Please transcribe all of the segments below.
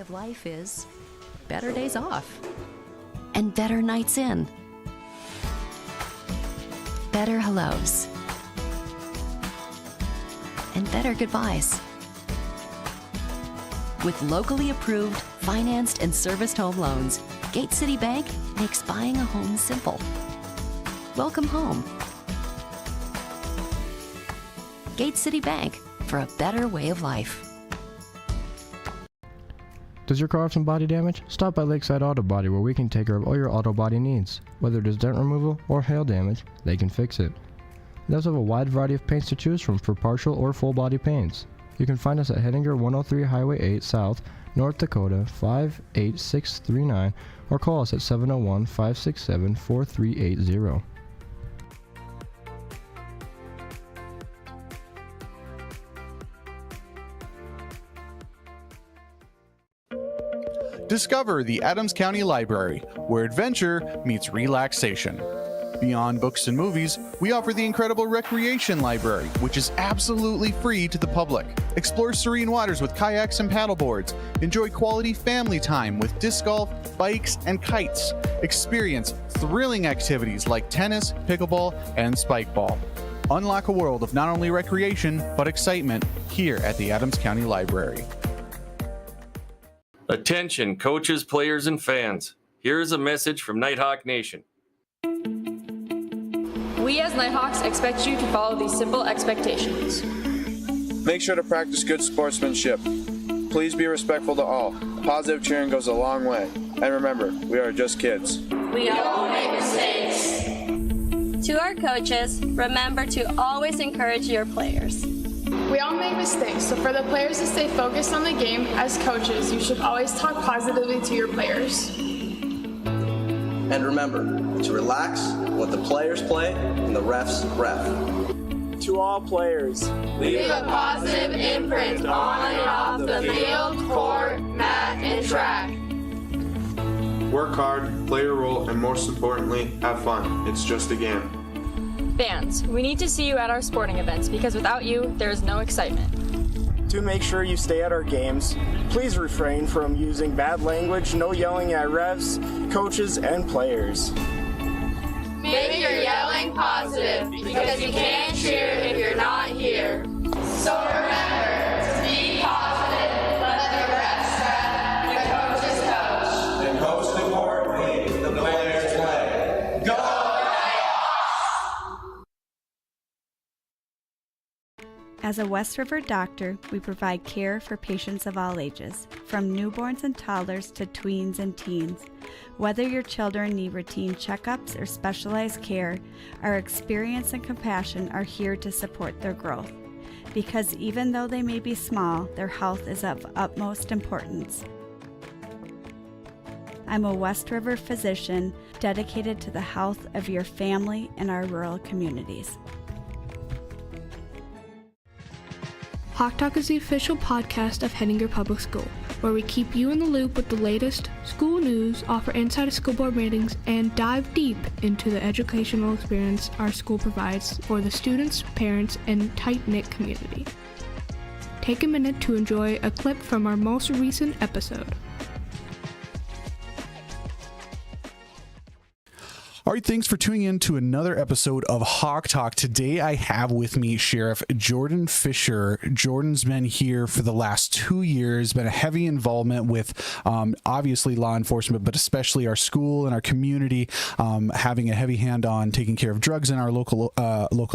of life is better days off and better nights in. Better hellos and better goodbyes. With locally approved, financed, and serviced home loans, Gate City Bank makes buying a home simple. Welcome home. Gate City Bank, for a better way of life. Does your car have some body damage? Stop by Lakeside Auto Body, where we can take care of all your auto body needs. Whether it is dent removal or hail damage, they can fix it. They also have a wide variety of paints to choose from for partial or full body paints. You can find us at Hettinger 103 Highway 8 South, North Dakota 58639, or call us at 701-567-4380. Discover the Adams County Library, where adventure meets relaxation. Beyond books and movies, we offer the incredible Recreation Library, which is absolutely free to the public. Explore serene waters with kayaks and paddleboards. Enjoy quality family time with disc golf, bikes, and kites. Experience thrilling activities like tennis, pickleball, and spikeball. Unlock a world of not only recreation, but excitement here at the Adams County Library. Attention, coaches, players, and fans. Here is a message from Nighthawk Nation. We as Nighthawks expect you to follow these simple expectations. Make sure to practice good sportsmanship. Please be respectful to all. Positive cheering goes a long way. And remember, we are just kids. We all make mistakes. To our coaches, remember to always encourage your players. We all make mistakes, so for the players to stay focused on the game, as coaches, you should always talk positively to your players. And remember to relax, let the players play, and the refs ref. To all players, leave a positive imprint on and off the field, court, mat, and track. Work hard, play your role, and most importantly, have fun. It's just a game. Fans, we need to see you at our sporting events because without you, there is no excitement. To make sure you stay at our games, please refrain from using bad language, no yelling at refs, coaches, and players. Make your yelling positive because you can't cheer if you're not here. So remember to be positive, let the refs ref, the coaches coach. And most importantly, the players play. Go! As a West River doctor, we provide care for patients of all ages, from newborns and toddlers to tweens and teens. Whether your children need routine checkups or specialized care, our experience and compassion are here to support their growth. Because even though they may be small, their health is of utmost importance. I'm a West River physician dedicated to the health of your family and our rural communities. Hawk Talk is the official podcast of Hettinger Public School, where we keep you in the loop with the latest school news, offer insight to school board meetings, and dive deep into the educational experience our school provides for the students, parents, and tight-knit community. Take a minute to enjoy a clip from our most recent episode. All right, thanks for tuning in to another episode of Hawk Talk. Today I have with me Sheriff Jordan Fisher. Jordan's been here for the last 2 years, been a heavy involvement with obviously law enforcement, but especially our school and our community, having a heavy hand on taking care of drugs in our local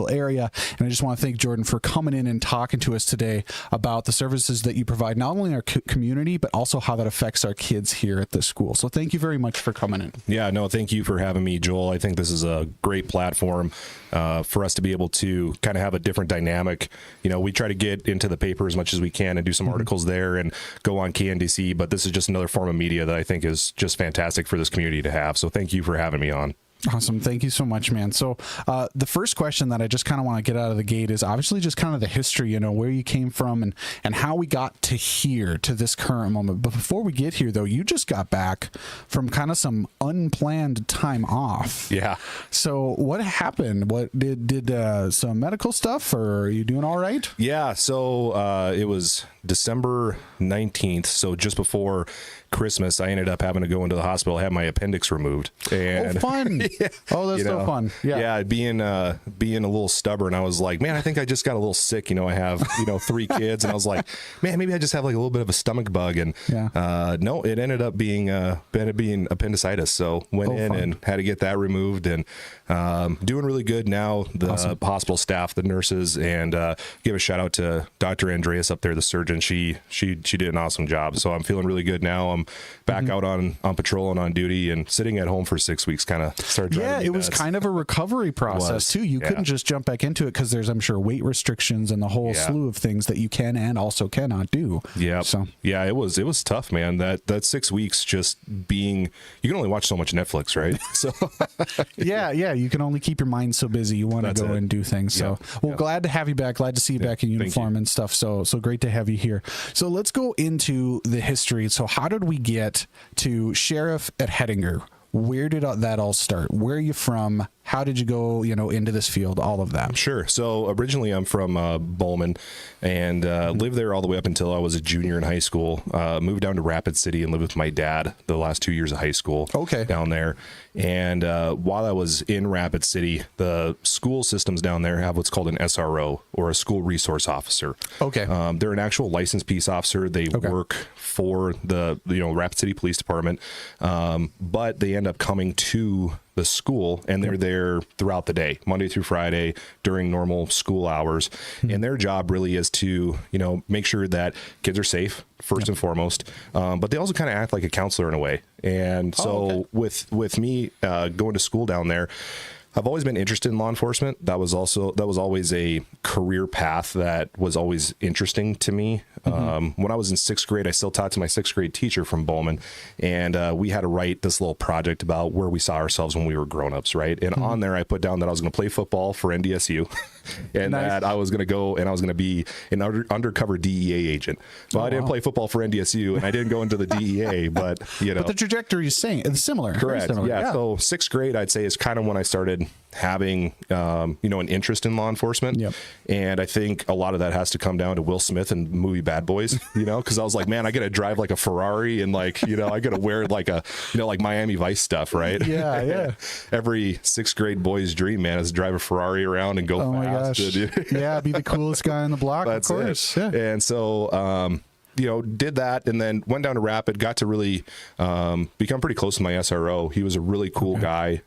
area. And I just want to thank Jordan for coming in and talking to us today about the services that you provide, not only in our community, but also how that affects our kids here at the school. So thank you very much for coming in. Yeah, no, thank you for having me, Joel. I think this is a great platform for us to be able to kind of have a different dynamic. You know, we try to get into the paper as much as we can and do some articles there and go on KNDC, but this is just another form of media that I think is just fantastic for this community to have. So thank you for having me on. Awesome. Thank you so much, man. So the first question that I just kind of want to get out of the gate is obviously just kind of the history, where you came from and how we got to here, to this current moment. But before we get here, though, you just got back from kind of some unplanned time off. Yeah. So what happened? What did some medical stuff, or are you doing all right? Yeah. So it was December 19th. So just before Christmas, I ended up having to go into the hospital, have my appendix removed. And fun. Yeah. Oh, that's so fun. Yeah. Being a little stubborn, I was like, man, I think I just got a little sick. I have, 3 kids, and I was like, man, maybe I just have like a little bit of a stomach bug. And no, it ended up being appendicitis. So went in and had to get that removed, and doing really good now. The hospital staff, the nurses, and give a shout out to Dr. Andreas up there, the surgeon. She did an awesome job. So I'm feeling really good now. I'm back out on patrol and on duty, and sitting at home for 6 weeks kind of started driving me it was nuts. kind of a recovery process too. You couldn't just jump back into it because there's, I'm sure, weight restrictions and the whole slew of things that you can and also cannot do. Yeah. So yeah, it was tough, man. That 6 weeks just being, you can only watch so much Netflix, right? So yeah, you can only keep your mind so busy. You want to go and do things. So glad to have you back. Glad to see you back in uniform and stuff. So great to have you here. So let's go into the history. So how did we get to sheriff at Hettinger? Where did that all start? Where are you from? How did you go, into this field? All of that. Sure. So originally I'm from Bowman, and lived there all the way up until I was a junior in high school. Moved down to Rapid City and lived with my dad the last 2 years of high school. Down there. And while I was in Rapid City, the school systems down there have what's called an SRO, or a school resource officer. They're an actual licensed peace officer. They work for the Rapid City Police Department, but they end up coming to the school, and they're there throughout the day, Monday through Friday, during normal school hours. And their job really is to, make sure that kids are safe, first and foremost. But they also kind of act like a counselor in a way. And so with me going to school down there, I've always been interested in law enforcement. That was always a career path that was always interesting to me. When I was in 6th grade, I still taught to my 6th grade teacher from Bowman, and we had to write this little project about where we saw ourselves when we were grown-ups, right? And on there, I put down that I was going to play football for NDSU, and that I was going to go and I was going to be an undercover DEA agent. So I didn't play football for NDSU, and I didn't go into the DEA, but But the trajectory is similar. Correct. Similar. Yeah. So 6th grade, I'd say, is kind of when I started having an interest in law enforcement. And I think a lot of that has to come down to Will Smith and the movie Bad Boys, because I was like, man, I gotta drive like a Ferrari, and I gotta wear like a like Miami Vice stuff, right? Every 6th grade boy's dream, man, is to drive a Ferrari around and go fast. My gosh. Be the coolest guy on the block. That's of course. And so did that, and then went down to Rapid, got to really become pretty close to my SRO. He was a really cool guy.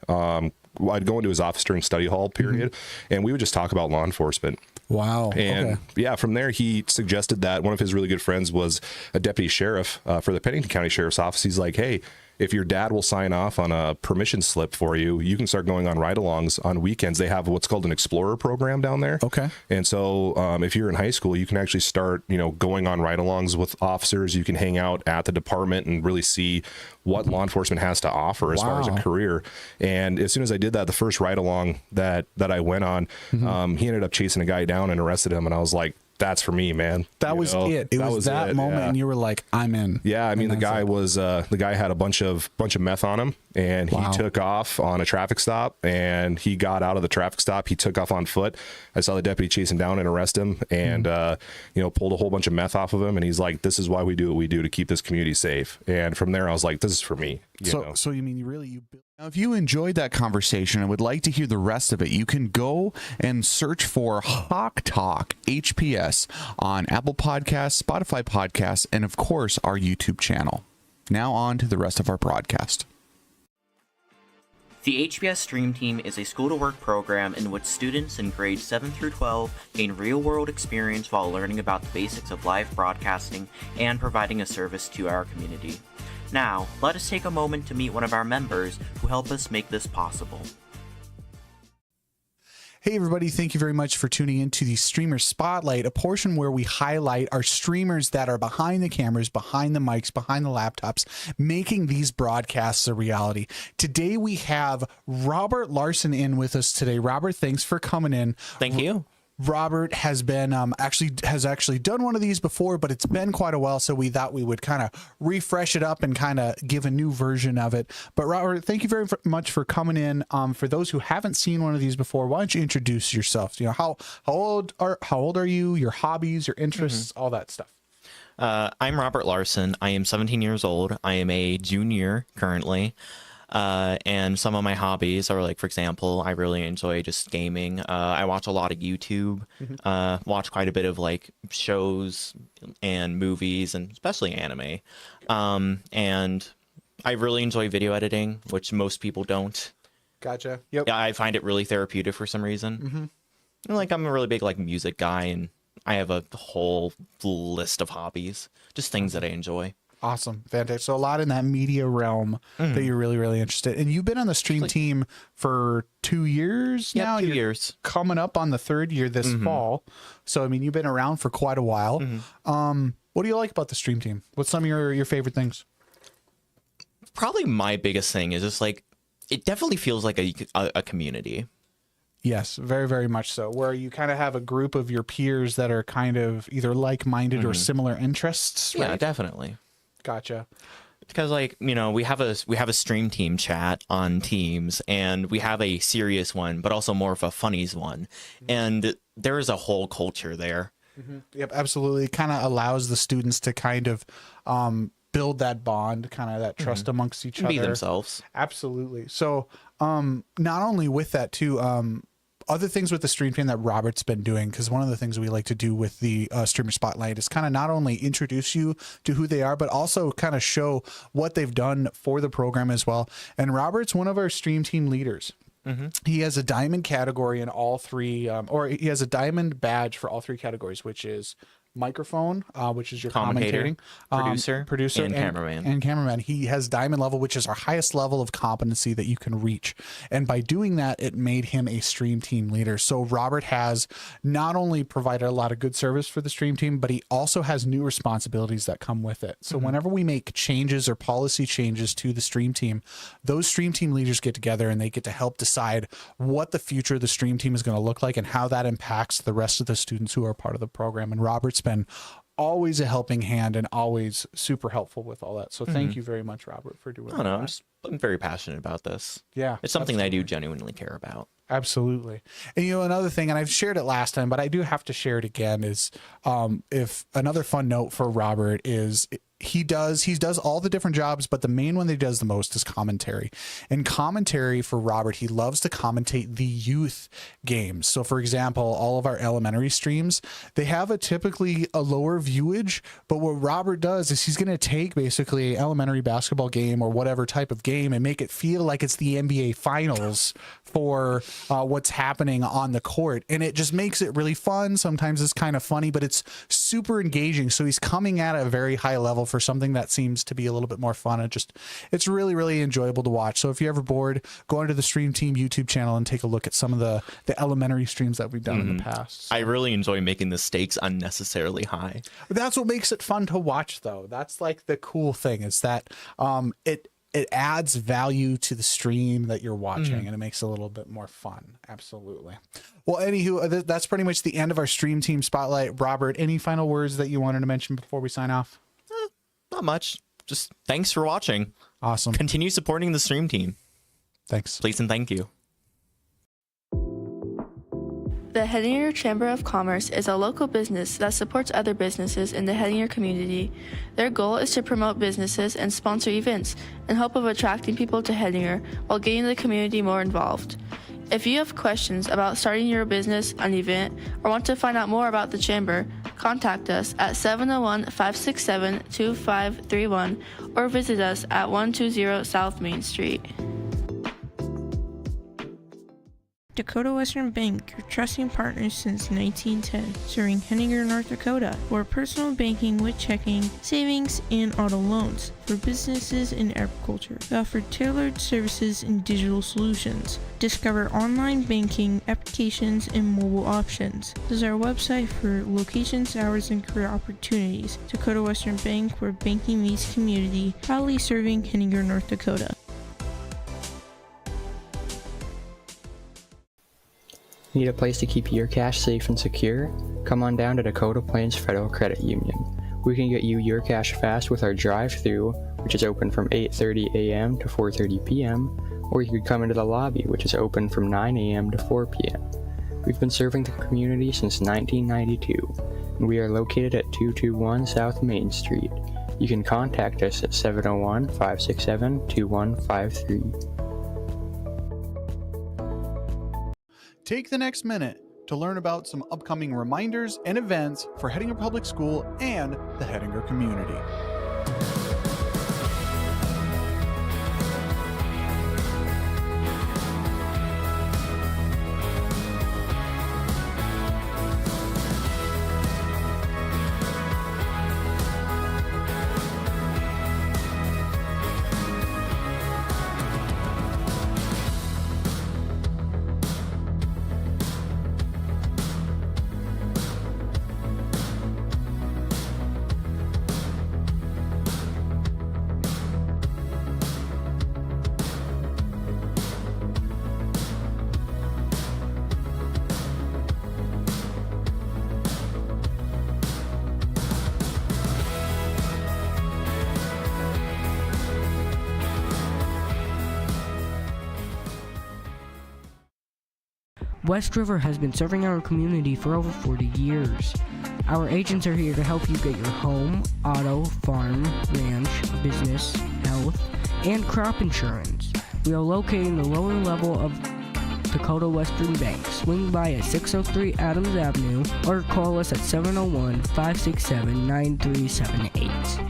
I'd go into his office during study hall period, and we would just talk about law enforcement. Wow. And from there, he suggested that one of his really good friends was a deputy sheriff for the Pennington County Sheriff's Office. He's like, hey, if your dad will sign off on a permission slip for you, you can start going on ride-alongs on weekends. They have what's called an Explorer program down there. And so if you're in high school, you can actually start, going on ride-alongs with officers. You can hang out at the department and really see what law enforcement has to offer as far as a career. And as soon as I did that, the first ride-along that I went on, he ended up chasing a guy down and arrested him. And I was like, that's for me, man. That was it. It was that moment, and you were like, I'm in. Yeah, I mean, the guy had a bunch of meth on him, and he took off on a traffic stop, and he got out of the traffic stop. He took off on foot. I saw the deputy chase him down and arrest him, and pulled a whole bunch of meth off of him. And he's like, this is why we do what we do, to keep this community safe. And from there, I was like, this is for me. So you mean now, if you enjoyed that conversation and would like to hear the rest of it, you can go and search for Hawk Talk HPS on Apple Podcasts, Spotify Podcasts, and of course our YouTube channel. Now on to the rest of our broadcast. The HBS Stream Team is a school-to-work program in which students in grades 7 through 12 gain real-world experience while learning about the basics of live broadcasting and providing a service to our community. Now, let us take a moment to meet one of our members who help us make this possible. Hey, everybody. Thank you very much for tuning in to the Streamer Spotlight, a portion where we highlight our streamers that are behind the cameras, behind the mics, behind the laptops, making these broadcasts a reality. Today, we have Robert Larson in with us today. Robert, thanks for coming in. Thank you. Robert has been actually done one of these before, but it's been quite a while, so we thought we would kind of refresh it up and kind of give a new version of it. But Robert, thank you very much for coming in. For those who haven't seen one of these before, why don't you introduce yourself? You know, how old are you? Your hobbies, your interests, all that stuff. I'm Robert Larson. I am 17 years old. I am a junior currently. And some of my hobbies are, like, for example, I really enjoy just gaming. I watch a lot of YouTube, watch quite a bit of, like, shows and movies, and especially anime. And I really enjoy video editing, which most people don't. Gotcha. Yep. Yeah, I find it really therapeutic for some reason. And, like, I'm a really big, like, music guy, and I have a whole list of hobbies, just things that I enjoy. Awesome. Fantastic. So a lot in that media realm that you're really, really interested in. And you've been on the stream team for 2 years now? 2 years. Coming up on the third year this fall. So, I mean, you've been around for quite a while. What do you like about the stream team? What's some of your favorite things? Probably my biggest thing is just, like, it definitely feels like a community. Yes, very, very much so. Where you kind of have a group of your peers that are kind of either like-minded or similar interests, right? Yeah, definitely. Gotcha. Because, like, you know, we have a stream team chat on Teams, and we have a serious one, but also more of a funnies one, and there is a whole culture there. Yep, absolutely. It kind of allows the students to kind of build that bond, kind of that trust amongst each other. Be themselves. Absolutely. So, not only with that too, other things with the stream team that Robert's been doing, because one of the things we like to do with the Streamer Spotlight is kind of not only introduce you to who they are, but also kind of show what they've done for the program as well. And Robert's one of our stream team leaders. He has a diamond category in all three, or he has a diamond badge for all three categories, which is microphone, which is your commentating, producer, and cameraman. And cameraman. He has diamond level, which is our highest level of competency that you can reach. And by doing that, it made him a stream team leader. So Robert has not only provided a lot of good service for the stream team, but he also has new responsibilities that come with it. So whenever we make changes or policy changes to the stream team, those stream team leaders get together and they get to help decide what the future of the stream team is going to look like and how that impacts the rest of the students who are part of the program. And Robert's been always a helping hand and always super helpful with all that. So thank you very much, Robert, for doing that. I'm very passionate about this. Yeah. It's something that I do genuinely care about. Absolutely. And, you know, another thing, and I've shared it last time, but I do have to share it again, is if another fun note for Robert is he does all the different jobs, but the main one that he does the most is commentary. And commentary for Robert, he loves to commentate the youth games. So for example, all of our elementary streams, they have typically a lower viewage, but what Robert does is he's going to take basically an elementary basketball game or whatever type of game and make it feel like it's the NBA finals for what's happening on the court. And it just makes it really fun. Sometimes it's kind of funny, but it's super engaging. So he's coming at a very high level for something that seems to be a little bit more fun. And it's really, really enjoyable to watch. So if you're ever bored, go onto the Stream Team YouTube channel and take a look at some of the elementary streams that we've done in the past. I really enjoy making the stakes unnecessarily high. That's what makes it fun to watch, though. That's like the cool thing, is that it adds value to the stream that you're watching, and it makes it a little bit more fun. Absolutely. Well, anywho, that's pretty much the end of our Stream Team Spotlight. Robert, any final words that you wanted to mention before we sign off? Not much. Just thanks for watching. Awesome. Continue supporting the stream team. Thanks. Please and thank you. The Hettinger Chamber of Commerce is a local business that supports other businesses in the Hettinger community. Their goal is to promote businesses and sponsor events in hope of attracting people to Hettinger while getting the community more involved. If you have questions about starting your business, an event, or want to find out more about the Chamber, contact us at 701-567-2531 or visit us at 120 South Main Street. Dakota Western Bank, your trusting partner since 1910, serving Hettinger, North Dakota, for personal banking with checking, savings, and auto loans. For businesses in agriculture, we offer tailored services and digital solutions. Discover online banking, applications, and mobile options. This is our website for locations, hours, and career opportunities. Dakota Western Bank, where banking meets community, proudly serving Hettinger, North Dakota. Need a place to keep your cash safe and secure? Come on down to Dakota Plains Federal Credit Union. We can get you your cash fast with our drive-thru, which is open from 8:30 a.m. to 4:30 p.m., or you could come into the lobby, which is open from 9 a.m. to 4 p.m. We've been serving the community since 1992, and we are located at 221 South Main Street. You can contact us at 701-567-2153. Take the next minute to learn about some upcoming reminders and events for Hettinger Public School and the Hettinger community. West River has been serving our community for over 40 years. Our agents are here to help you get your home, auto, farm, ranch, business, health, and crop insurance. We are located in the lower level of Dakota Western Bank. Swing by at 603 Adams Avenue or call us at 701-567-9378.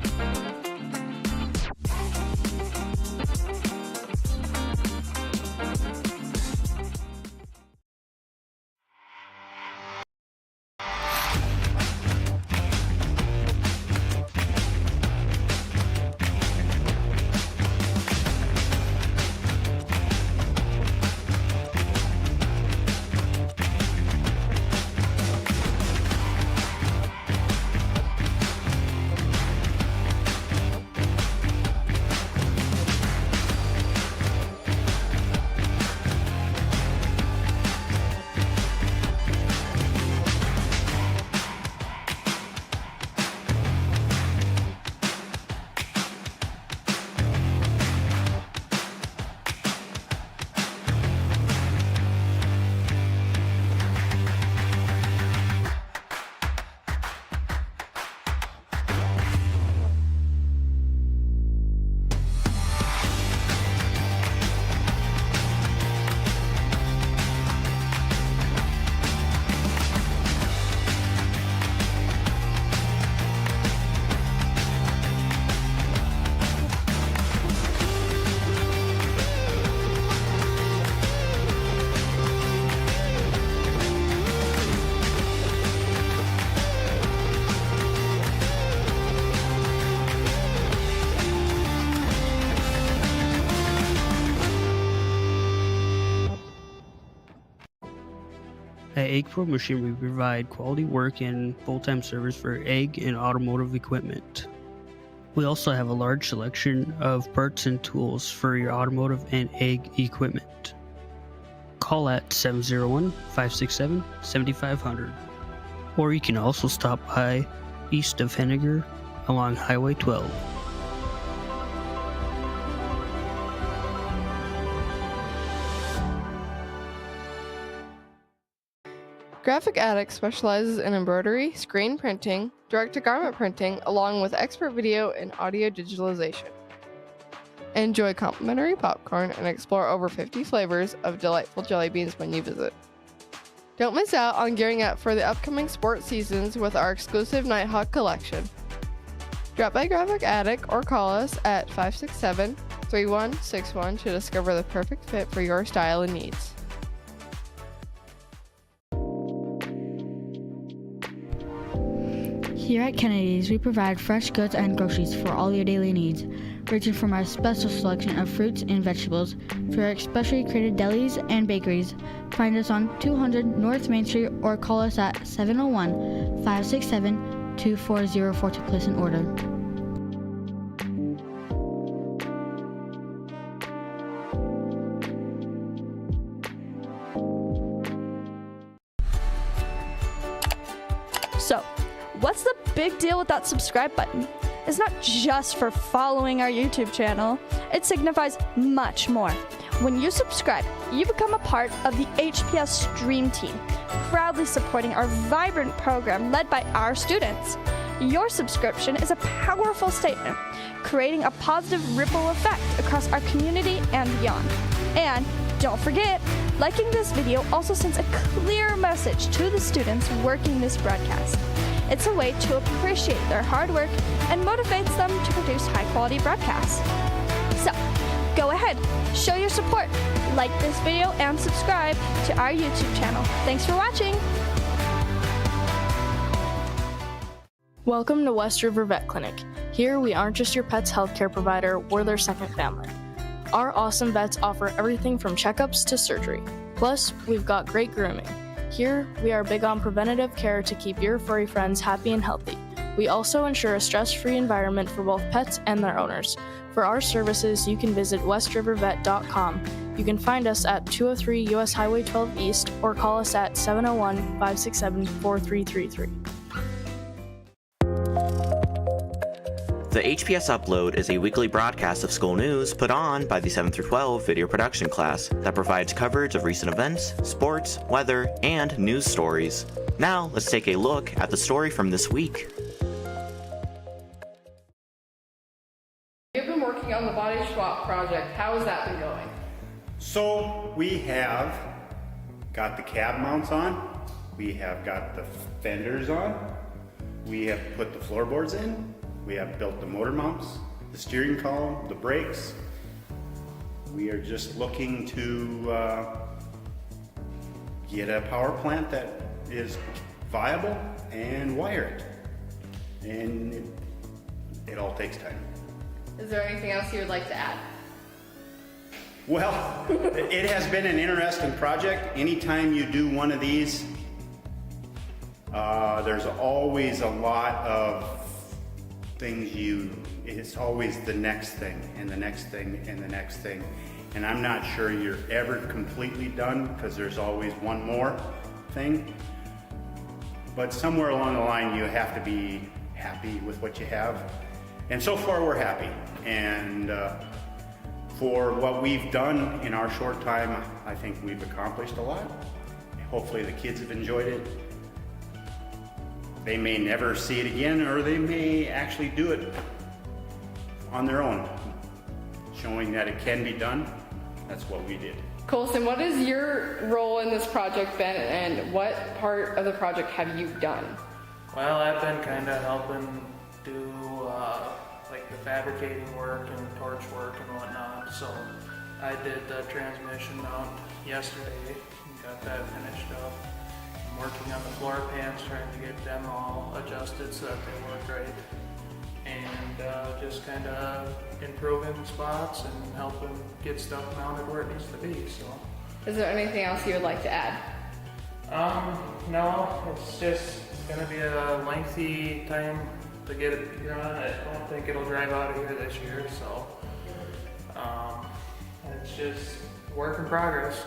At Egg Pro Machine, we provide quality work and full-time service for egg and automotive equipment. We also have a large selection of parts and tools for your automotive and egg equipment. Call at 701-567-7500. Or you can also stop by east of Hettinger along Highway 12. Graphic Addict specializes in embroidery, screen printing, direct-to-garment printing, along with expert video and audio digitalization. Enjoy complimentary popcorn and explore over 50 flavors of delightful jelly beans when you visit. Don't miss out on gearing up for the upcoming sports seasons with our exclusive Nighthawk collection. Drop by Graphic Addict or call us at 567-3161 to discover the perfect fit for your style and needs. Here at Kennedy's, we provide fresh goods and groceries for all your daily needs, ranging from our special selection of fruits and vegetables to our especially created delis and bakeries. Find us on 200 North Main Street or call us at 701-567-2404 to place an order. So, what's the big deal with that subscribe button? It's not just for following our YouTube channel, it signifies much more. When you subscribe, you become a part of the HPS Stream Team, proudly supporting our vibrant program led by our students. Your subscription is a powerful statement, creating a positive ripple effect across our community and beyond. And don't forget, liking this video also sends a clear message to the students working this broadcast. It's a way to appreciate their hard work and motivates them to produce high-quality broadcasts. So, go ahead, show your support, like this video, and subscribe to our YouTube channel. Thanks for watching! Welcome to West River Vet Clinic. Here, we aren't just your pet's healthcare provider, we're their second family. Our awesome vets offer everything from checkups to surgery. Plus, we've got great grooming. Here, we are big on preventative care to keep your furry friends happy and healthy. We also ensure a stress-free environment for both pets and their owners. For our services, you can visit westrivervet.com. You can find us at 203 US Highway 12 East or call us at 701-567-4333. The HPS Upload is a weekly broadcast of school news put on by the 7 through 12 video production class that provides coverage of recent events, sports, weather, and news stories. Now, let's take a look at the story from this week. You've been working on the body swap project. How has that been going? So we have got the cab mounts on, we have got the fenders on, we have put the floorboards in, we have built the motor mounts, the steering column, the brakes. We are just looking to get a power plant that is viable and wire it. And it all takes time. Is there anything else you would like to add? Well, it has been an interesting project. Anytime you do one of these, there's always a lot of things it's always the next thing and the next thing and the next thing. And I'm not sure you're ever completely done because there's always one more thing. But somewhere along the line, you have to be happy with what you have. And so far we're happy. And for what we've done in our short time, I think we've accomplished a lot. Hopefully the kids have enjoyed it. They may never see it again, or they may actually do it on their own, showing that it can be done. That's what we did. Colson, what has your role in this project been, and what part of the project have you done? Well, I've been kind of helping do like the fabricating work and torch work and whatnot. So I did the transmission mount yesterday and got that finished up. I'm working on the floor pans, trying to get them all adjusted so that they work right. And just kind of improving spots and helping get stuff mounted where it needs to be. So, is there anything else you would like to add? No, it's just going to be a lengthy time to get it done. I don't think it'll drive out of here this year, so it's just work in progress.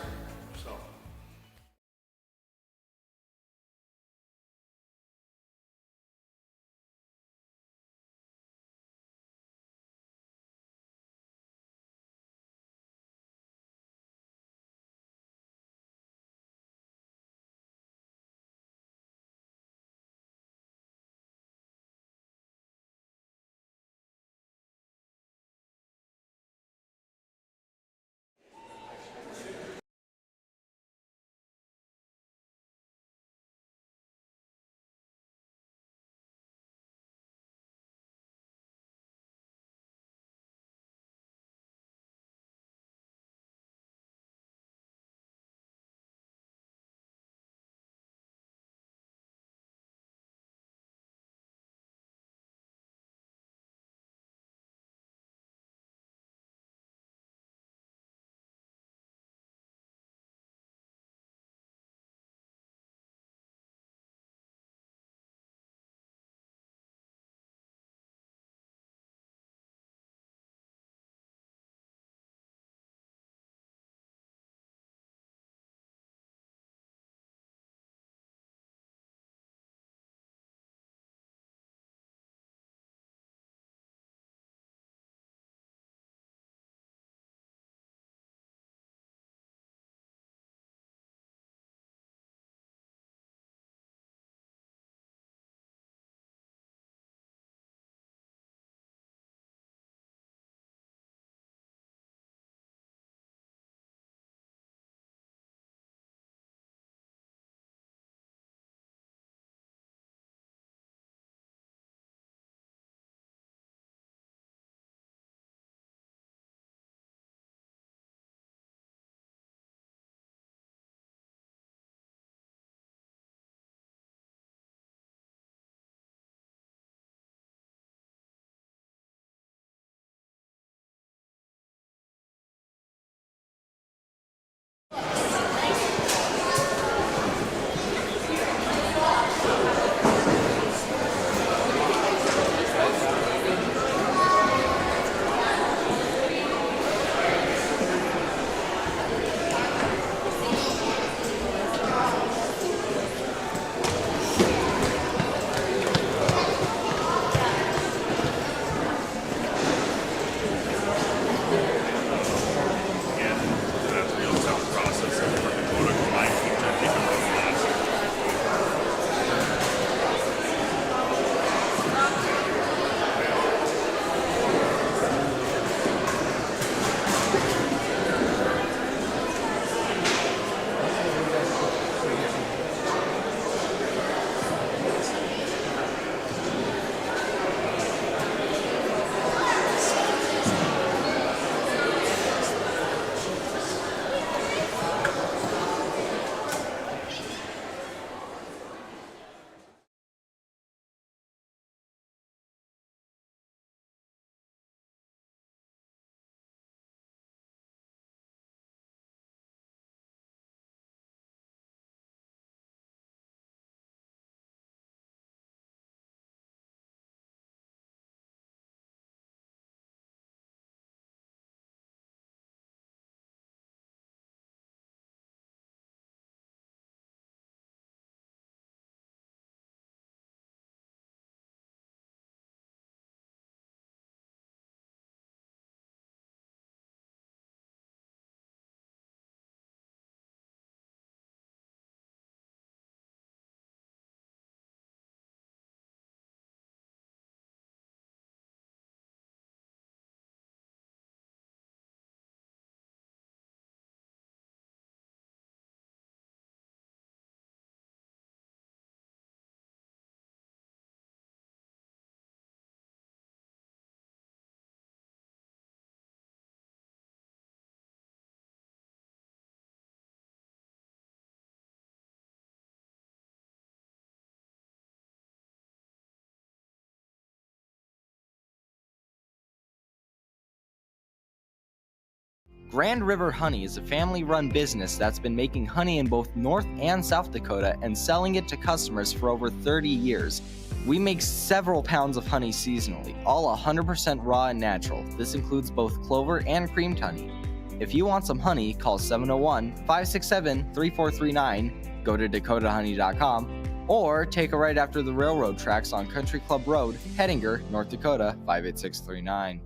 Grand River Honey is a family-run business that's been making honey in both North and South Dakota and selling it to customers for over 30 years. We make several pounds of honey seasonally, all 100% raw and natural. This includes both clover and creamed honey. If you want some honey, call 701-567-3439, go to dakotahoney.com, or take a ride after the railroad tracks on Country Club Road, Hettinger, North Dakota, 58639.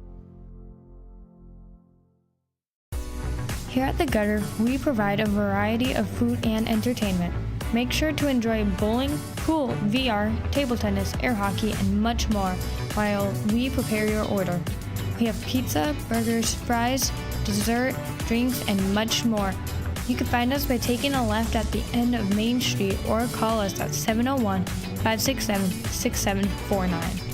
Here at The Gutter, we provide a variety of food and entertainment. Make sure to enjoy bowling, pool, VR, table tennis, air hockey, and much more while we prepare your order. We have pizza, burgers, fries, dessert, drinks, and much more. You can find us by taking a left at the end of Main Street or call us at 701-567-6749.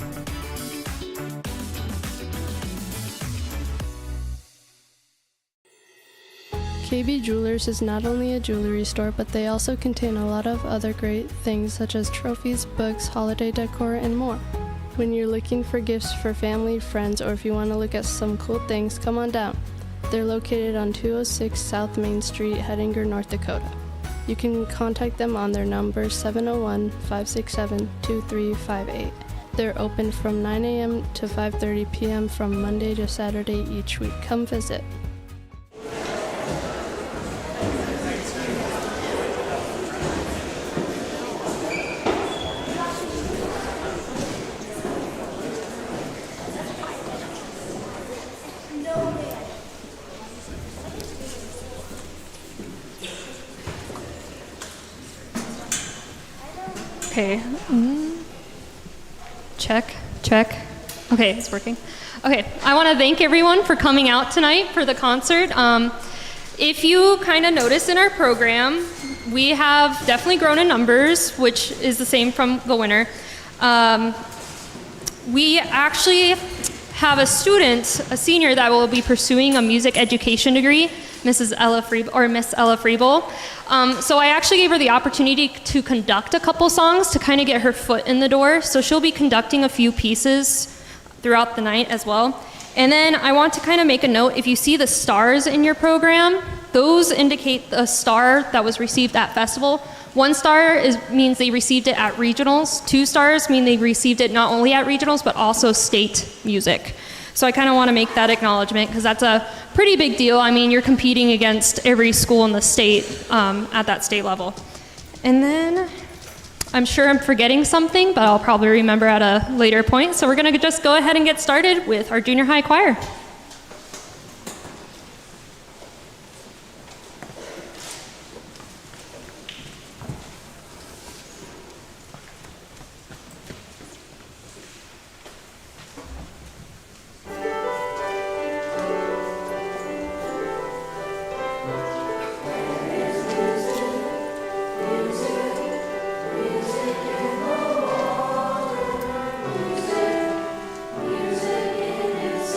KB Jewelers is not only a jewelry store, but they also contain a lot of other great things such as trophies, books, holiday decor, and more. When you're looking for gifts for family, friends, or if you want to look at some cool things, come on down. They're located on 206 South Main Street, Hettinger, North Dakota. You can contact them on their number 701-567-2358. They're open from 9 a.m. to 5:30 p.m. from Monday to Saturday each week. Come visit. Okay. Check. Okay, it's working. Okay, I want to thank everyone for coming out tonight for the concert. If you kind of notice in our program, we have definitely grown in numbers, which is the same from the winter. We actually have a student, a senior, that will be pursuing a music education degree, Miss Ella Friebel. So I actually gave her the opportunity to conduct a couple songs to kind of get her foot in the door. So she'll be conducting a few pieces throughout the night as well. And then I want to kind of make a note, if you see the stars in your program, those indicate the star that was received at festival. 1 star means they received it at regionals. 2 stars mean they received it not only at regionals, but also state music. So I kind of want to make that acknowledgement because that's a pretty big deal. I mean, you're competing against every school in the state at that state level. And then I'm sure I'm forgetting something, but I'll probably remember at a later point. So we're going to just go ahead and get started with our junior high choir. Music in its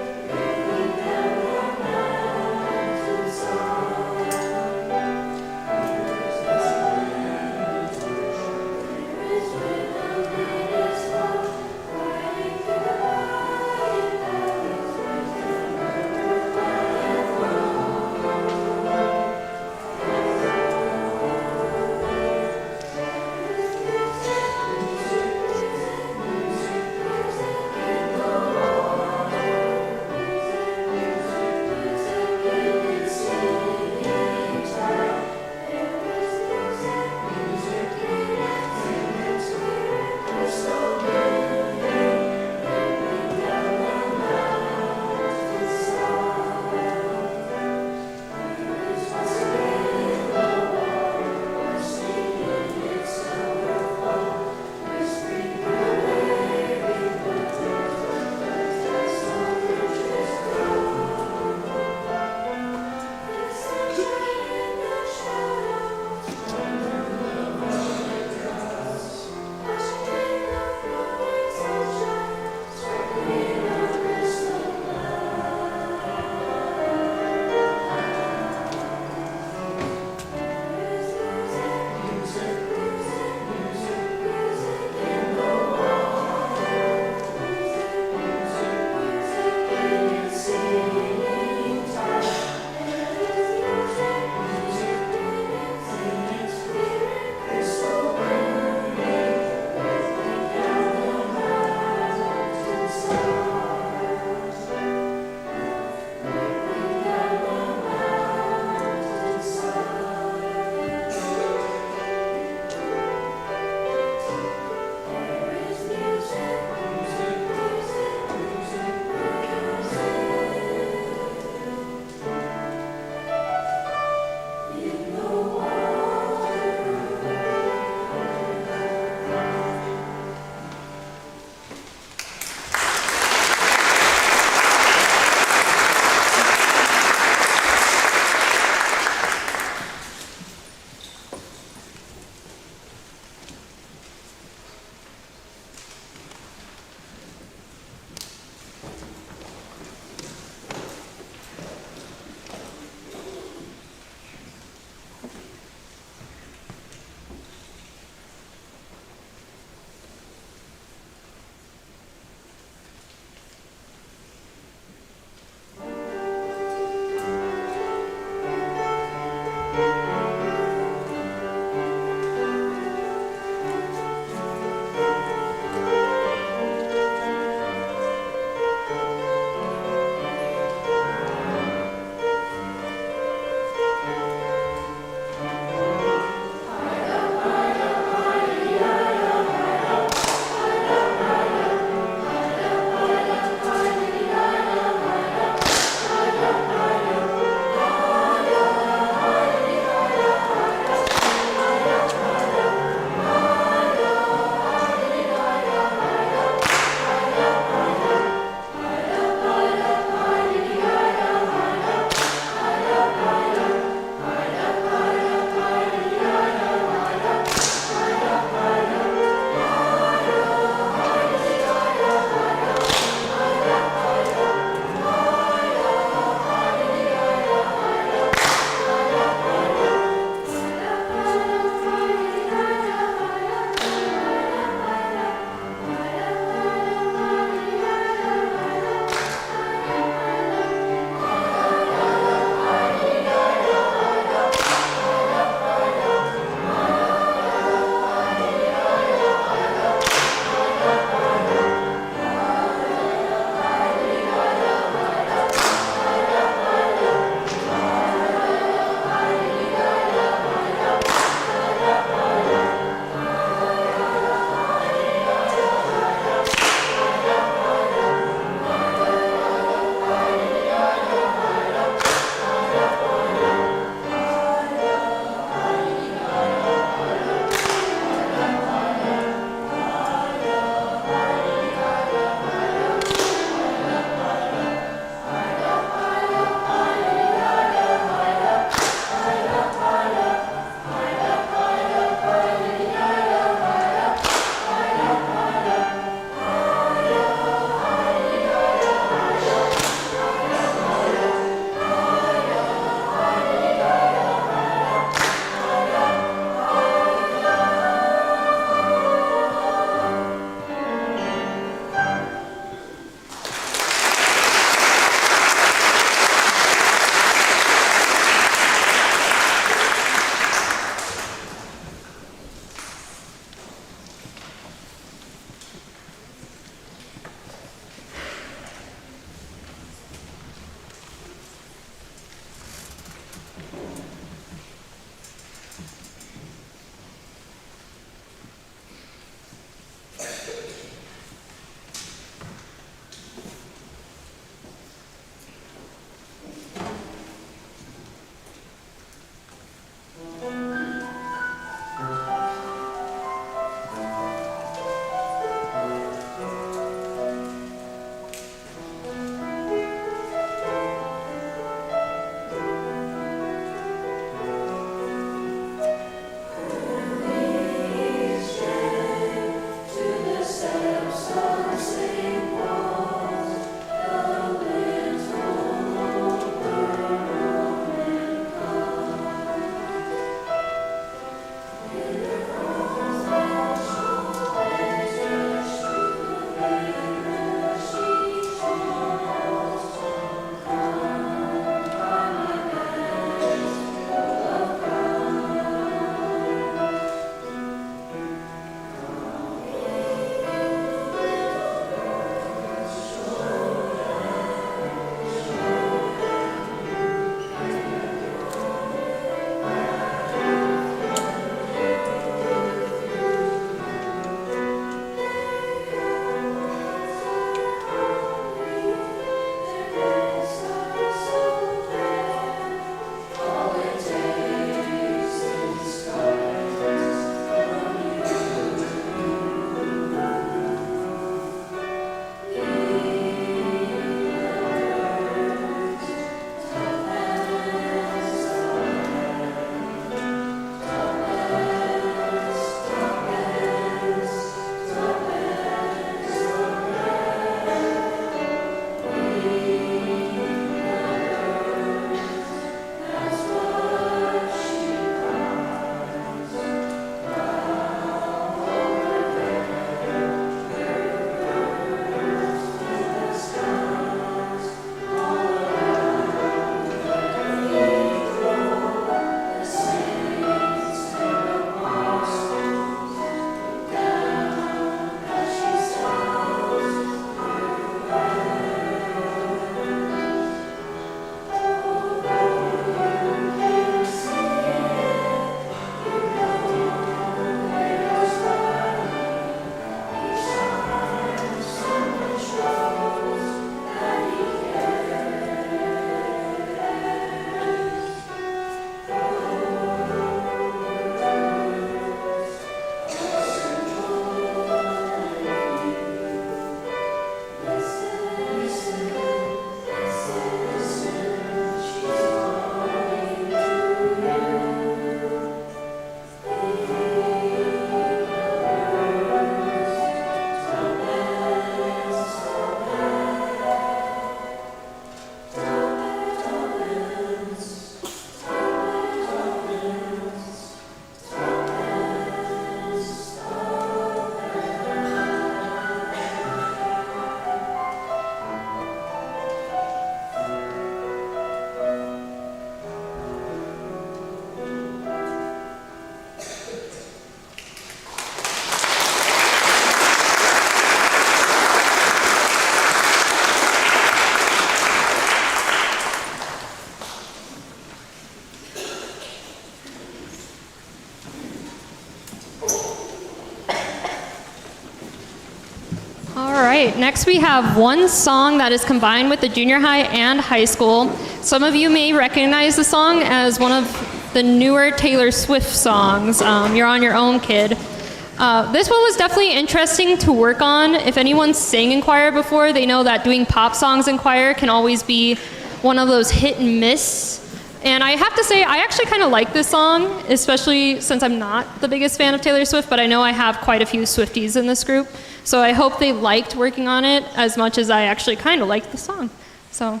All right, next we have one song that is combined with the junior high and high school. Some of you may recognize the song as one of the newer Taylor Swift songs, You're on Your Own, Kid. This one was definitely interesting to work on. If anyone's sang in choir before, they know that doing pop songs in choir can always be one of those hit and miss. And I have to say, I actually kind of like this song, especially since I'm not the biggest fan of Taylor Swift, but I know I have quite a few Swifties in this group. So I hope they liked working on it as much as I actually kind of liked the song. So.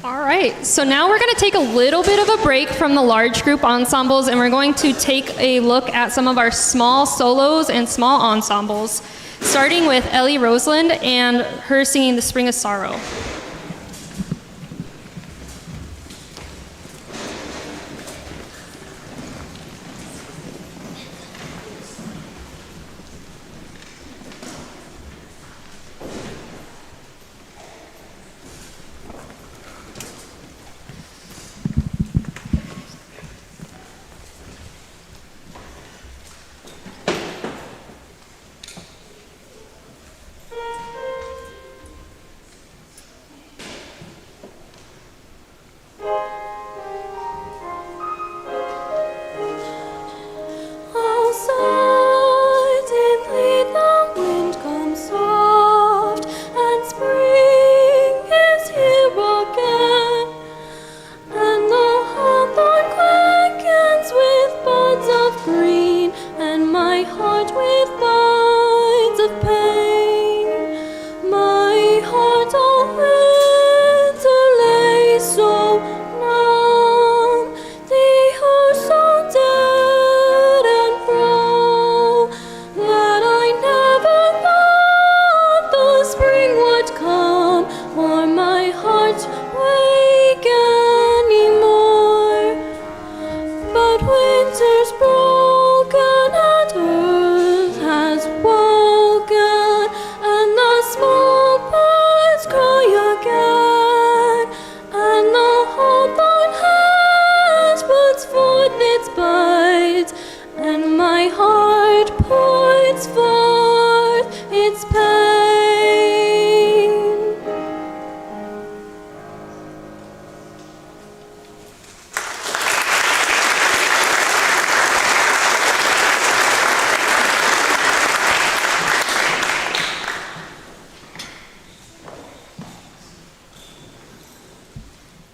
All right, so now we're going to take a little bit of a break from the large group ensembles, and we're going to take a look at some of our small solos and small ensembles, starting with Ellie Roseland and her singing The Spring of Sorrow. heart points forth its pain.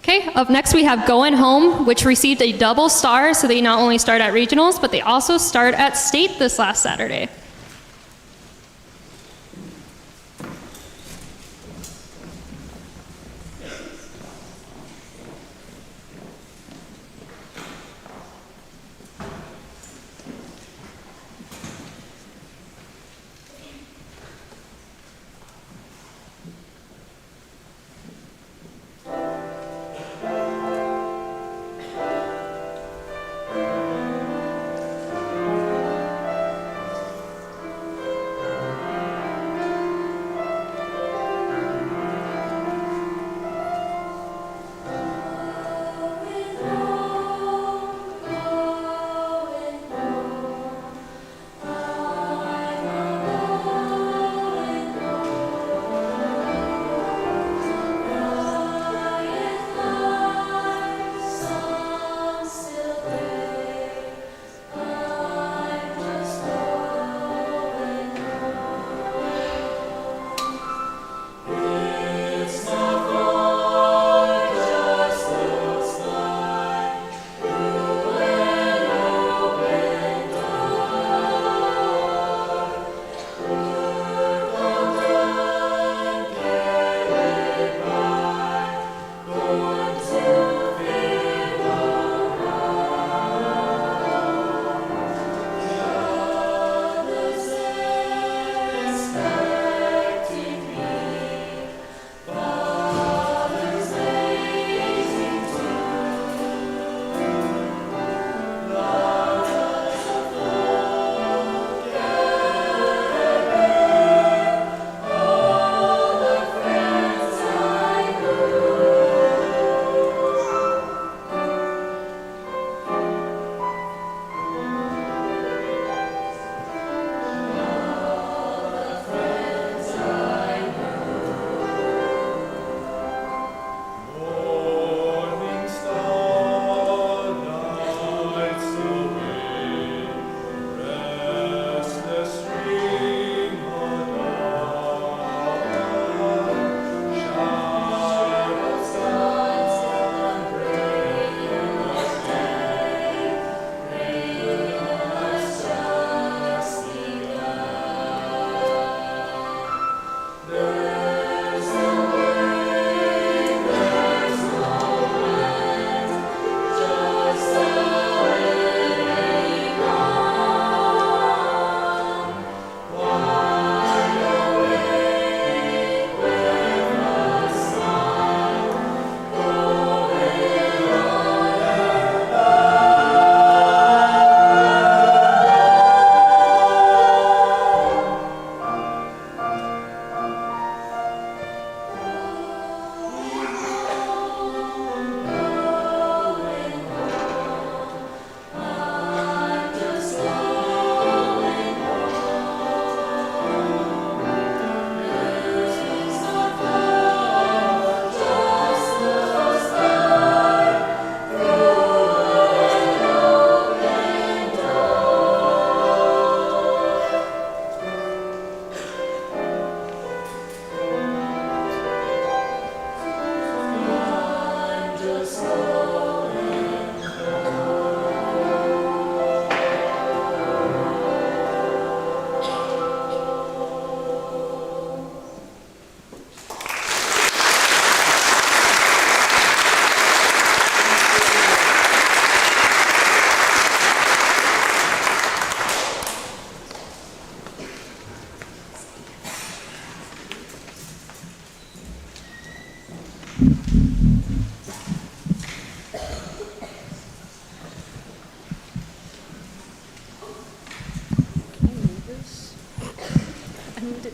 Okay, up next we have Going Home, which received a double star, so they not only start at regionals, but they also start at state this last Saturday.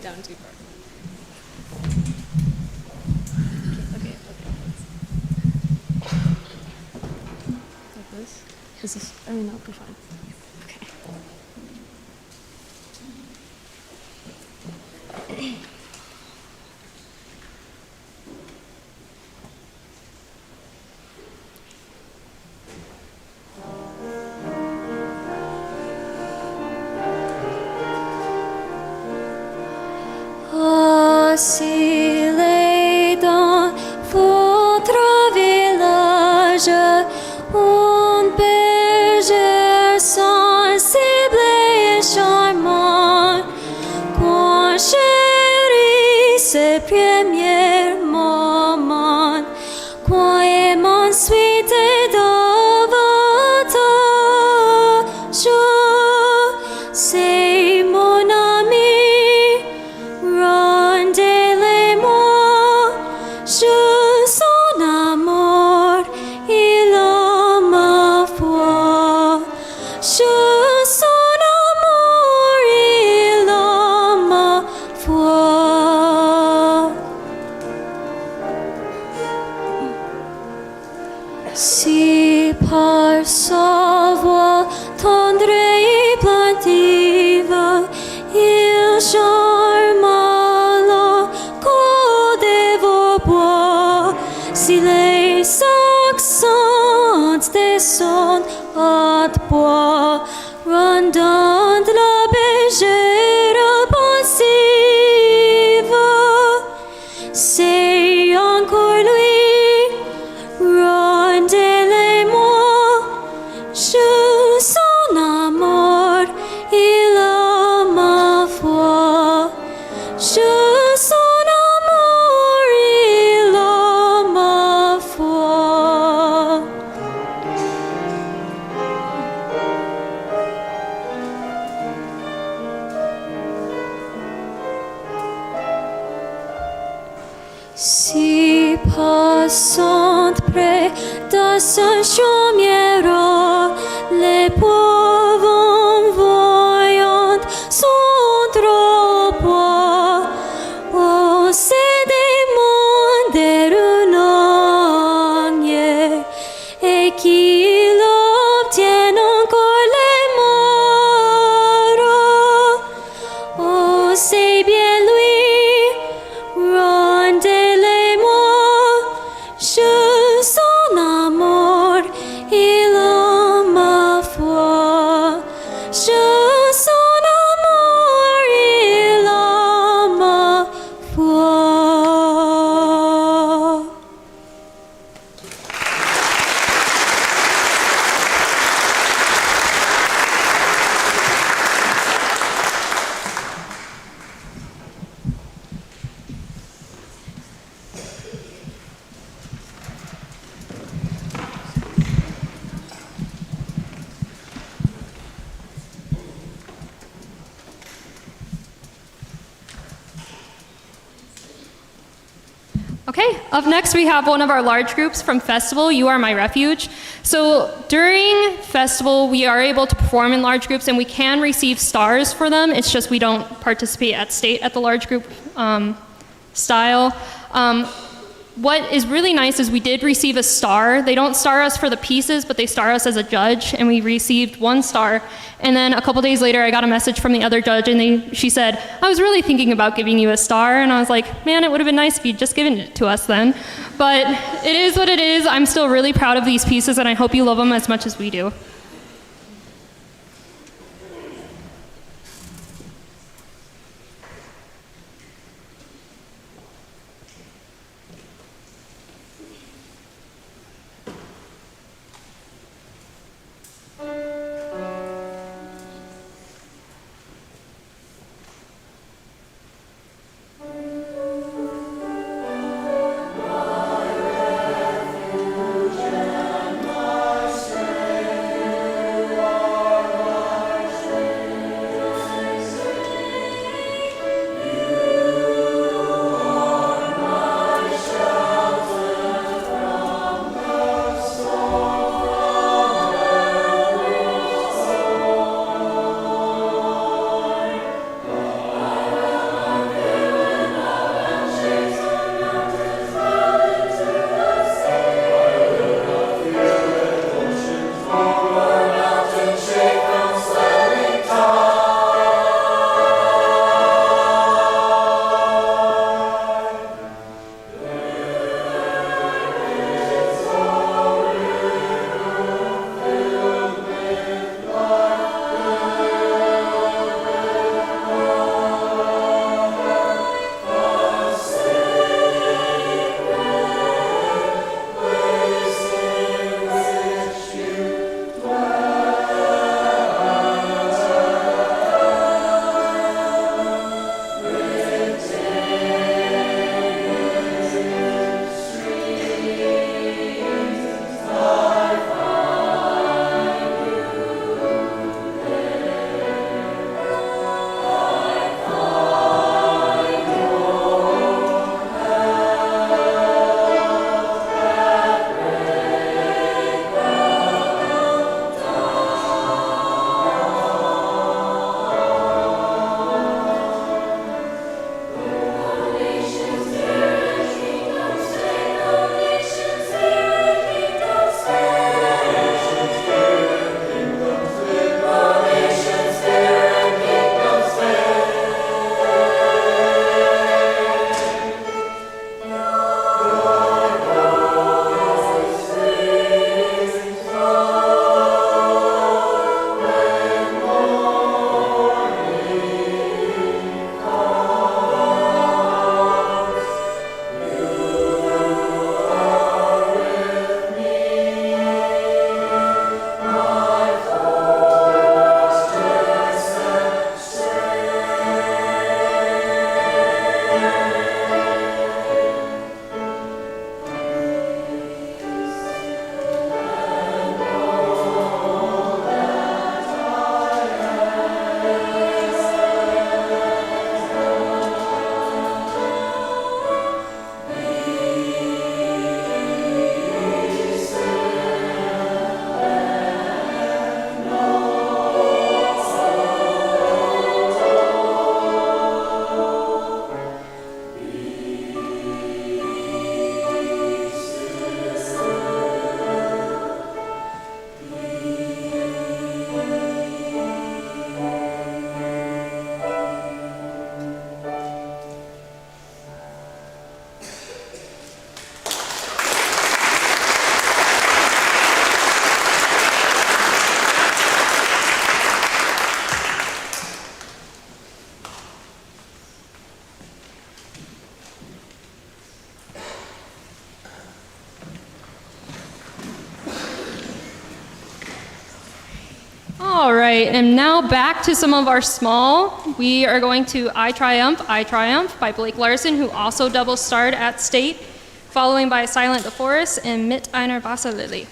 down too far. Okay. Like this? Is this? I mean, that'll be fine. Okay. vaciller dans votre village. Un berger sensible et charmant, quand chérit ses premiers moments, quand aime ensuite davantage. C'est mon ami, rendez-les-moi, je son amour, il a ma foi. Je son amour, il a ma foi. Si par sa voix tendre et plaintive, il charme la côte de vos bois, si les accents de son hautbois rendant la bergère pensive, c'est encore lui, rendez-les-moi, je son amour, il a ma foi. Je son amour, il a ma foi. Si passant près de ce chaumière, les pauvres voyant son trop poids, oh, c'est demander une agnée, et qu'il obtienne encore les morts. Oh, c'est bien lui, rendez-les-moi, je son amour, il a ma foi. Je son amour, il a ma foi. Okay, up next we have one of our large groups from Festival, You Are My Refuge. So during Festival, we are able to perform in large groups and we can receive stars for them. It's just we don't participate at state at the large group style. What is really nice is we did receive a star. They don't star us for the pieces, but they star us as a judge, and we received 1 star. And then a couple days later, I got a message from the other judge, and she said, I was really thinking about giving you a star. And I was like, man, it would have been nice if you'd just given it to us then. But it is what it is. I'm still really proud of these pieces, and I hope you love them as much as we do. right, and now back to some of our small. We are going to I Triumph by Blake Larson, who also double starred at State, following by Silent the Forest and Mit einer Wasserlily.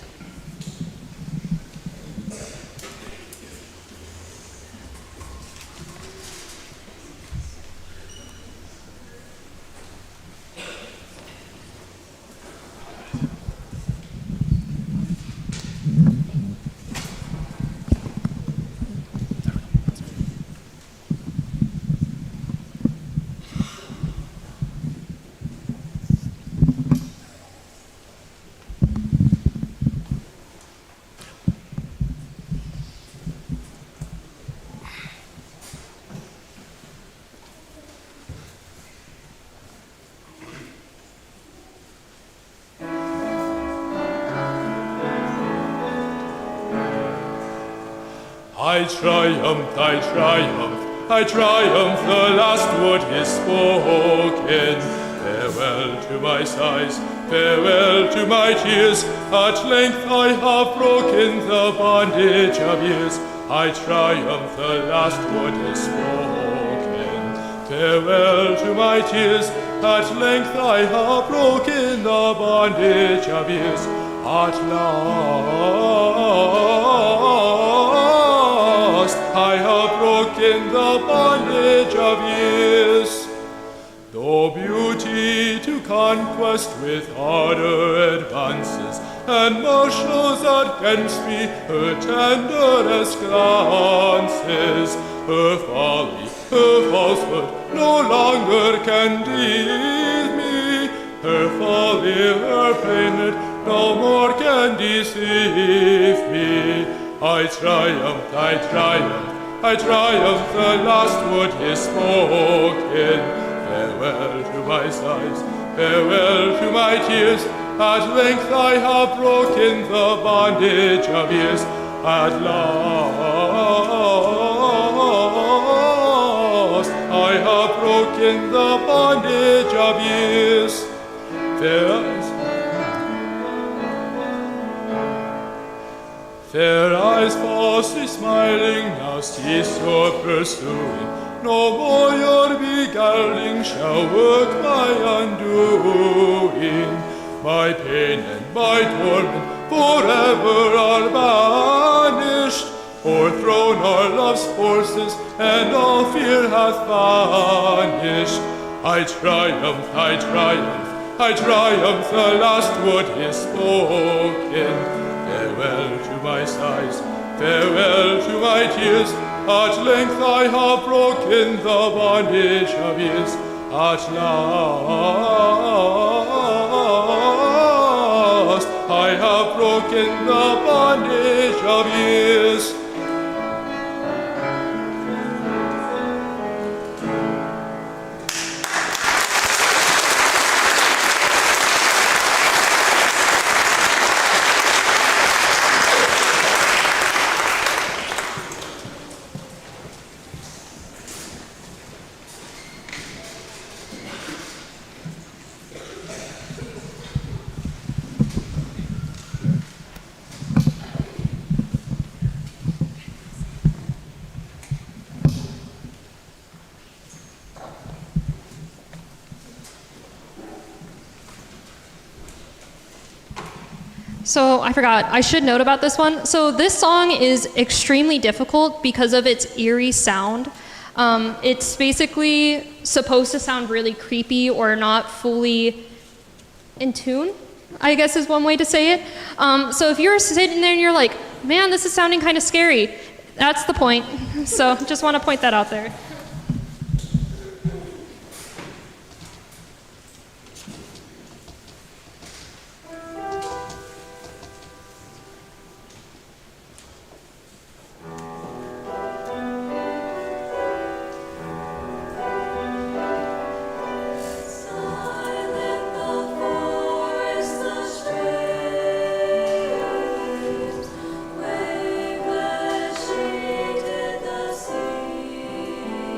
I triumphed, I triumphed, I triumphed, the last word is spoken. Farewell to my sighs, farewell to my tears, at length I have broken the bondage of years. I triumphed, the last word is spoken. Farewell to my tears, at length I have broken the bondage of years. At last I have broken the bondage of years. Though beauty to conquest with ardor advances, and marshals against me her tenderest glances, her folly, her falsehood no longer can deceive me. Her folly, her plainness no more can deceive me. I triumphed, I triumphed, I triumphed, the last word is spoken. Farewell to my sighs, farewell to my tears, at length I have broken the bondage of years. At last I have broken the bondage of years. Fair eyes falsely smiling, now cease your pursuing. No more your beguiling shall work my undoing. My pain and my torment forever are banished. O'erthrown are love's forces, and all fear hath vanished. I triumph, I triumph, I triumph, the last word is spoken. Farewell to my sighs, farewell to my tears, at length I have broken the bondage of years. At last I have broken the bondage of years. So I forgot, I should note about this one. So this song is extremely difficult because of its eerie sound. It's basically supposed to sound really creepy or not fully in tune, I guess is one way to say it. So if you're sitting there and you're like, man, this is sounding kind of scary, that's the point. So just want to point that out there. Sea.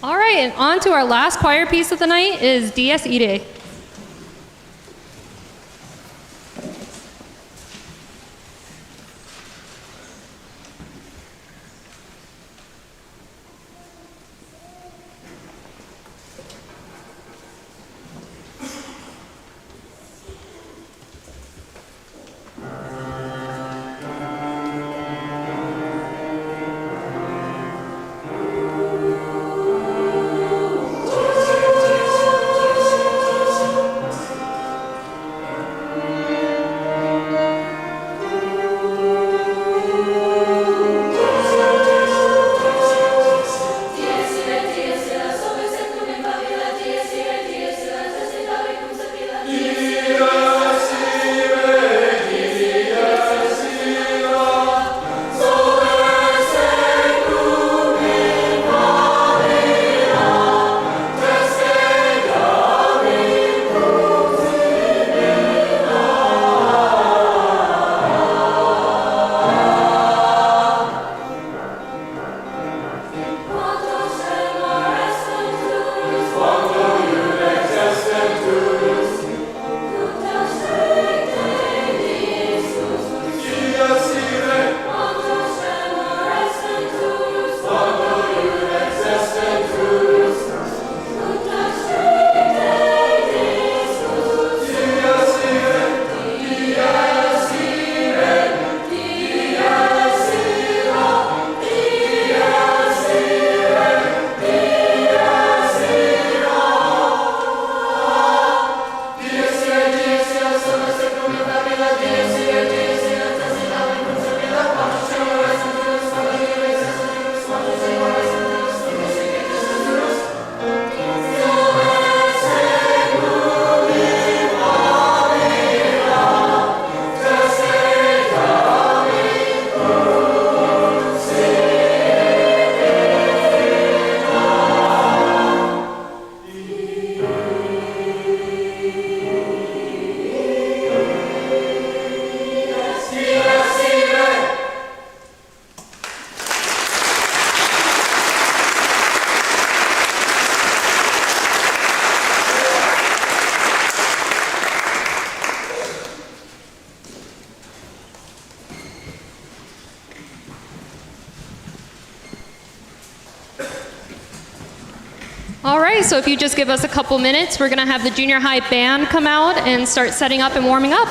All right, and on to our last choir piece of the night is Dies Irae. All right, so if you just give us a couple minutes, we're going to have the junior high band come out and start setting up and warming up.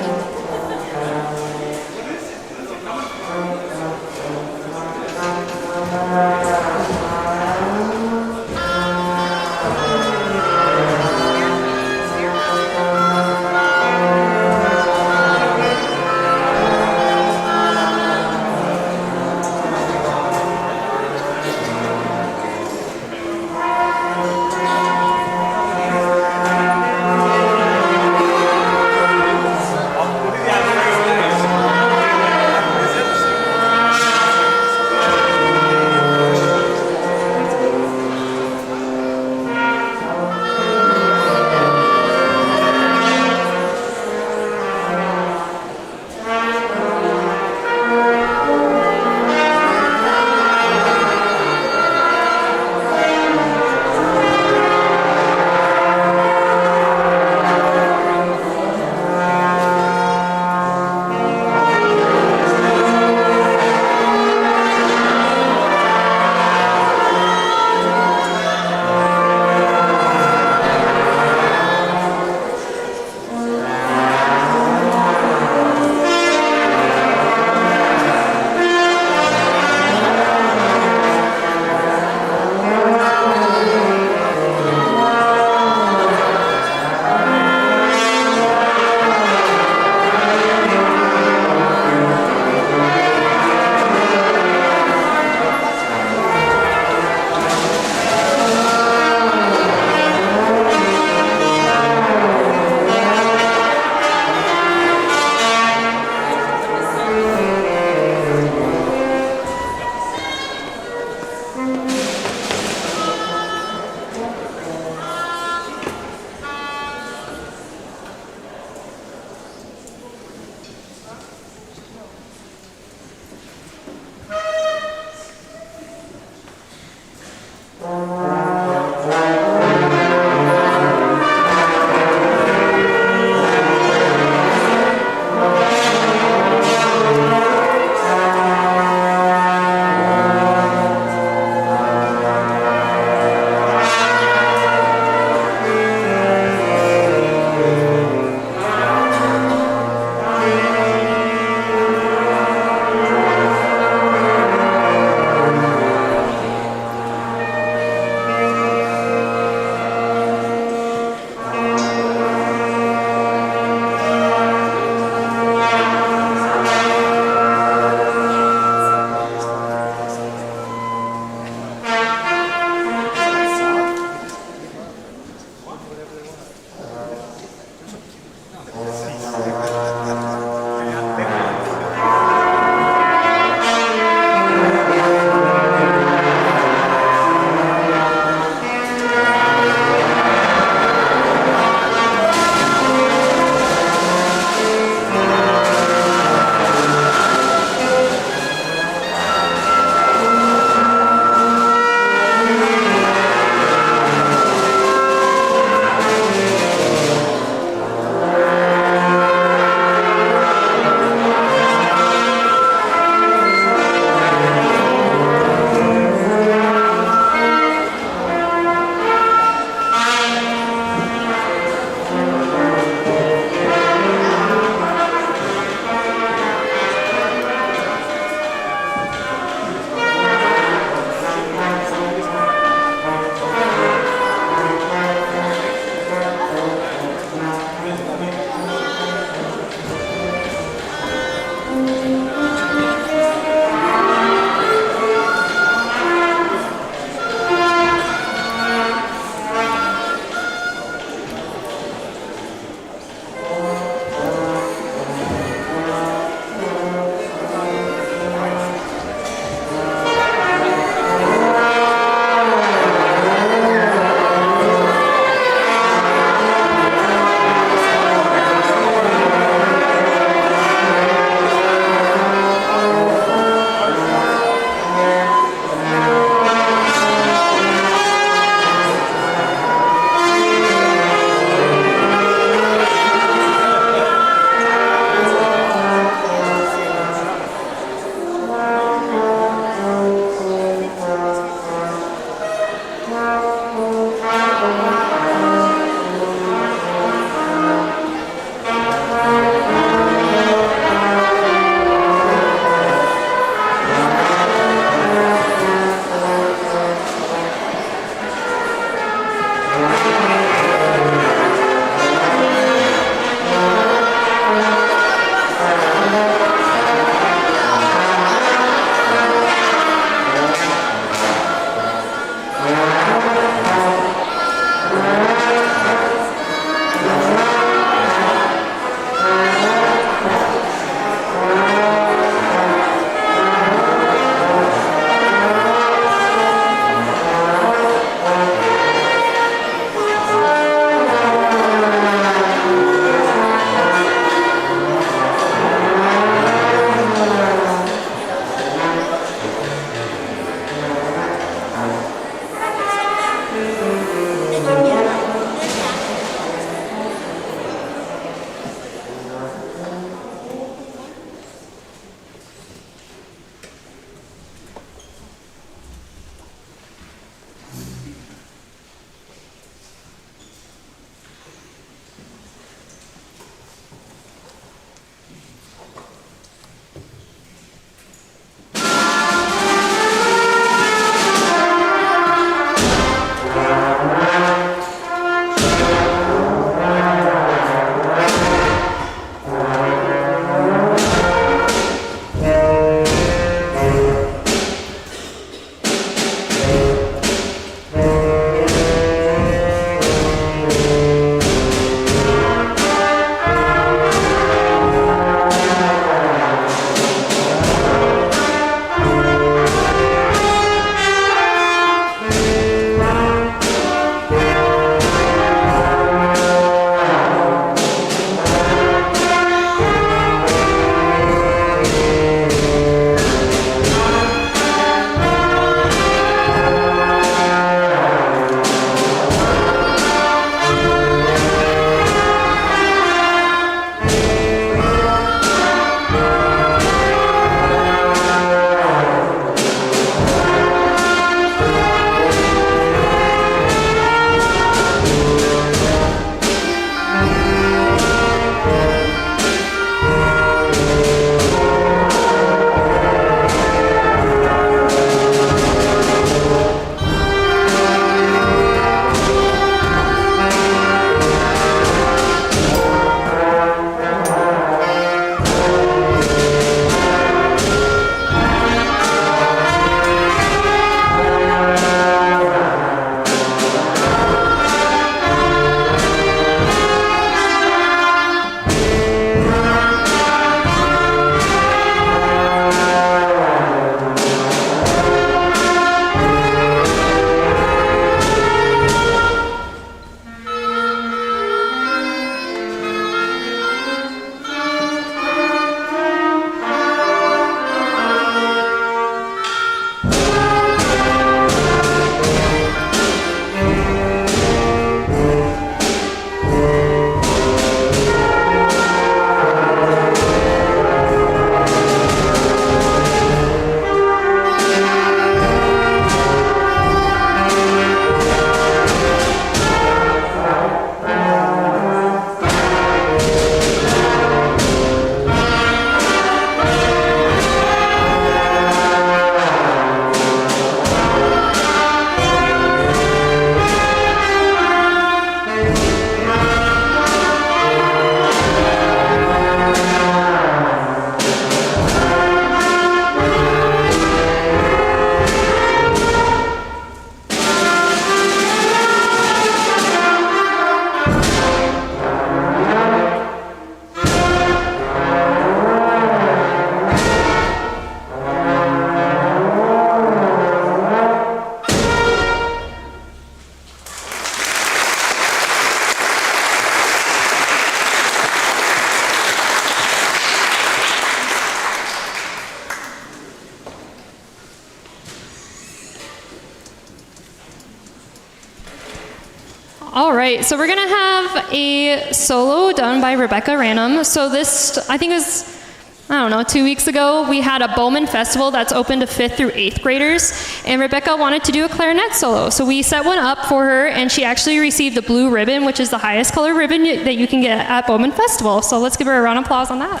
All right, so we're gonna have a solo done by Rebecca Ranum. So this, I think it was, 2 weeks ago, we had a Bowman Festival that's open to 5th through 8th graders, and Rebecca wanted to do a clarinet solo. So we set one up for her, and she actually received the blue ribbon, which is the highest color ribbon that you can get at Bowman Festival. So let's give her a round of applause on that.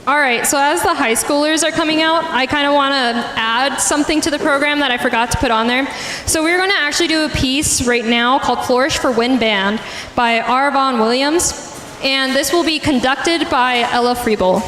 All right, so as the high schoolers are coming out, I kind of want to add something to the program that I forgot to put on there. So we're going to actually do a piece right now called Flourish for Wind Band by R. Vaughan Williams, and this will be conducted by Ella Friebel.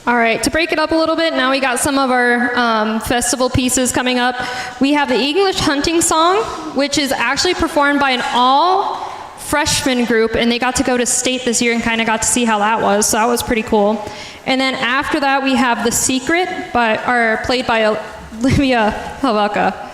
All right, to break it up a little bit, now we got some of our festival pieces coming up. We have the English hunting song, which is actually performed by an all freshman group, and they got to go to state this year and kind of got to see how that was, so that was pretty cool. And then after that, we have The Secret, played by Olivia Havelka.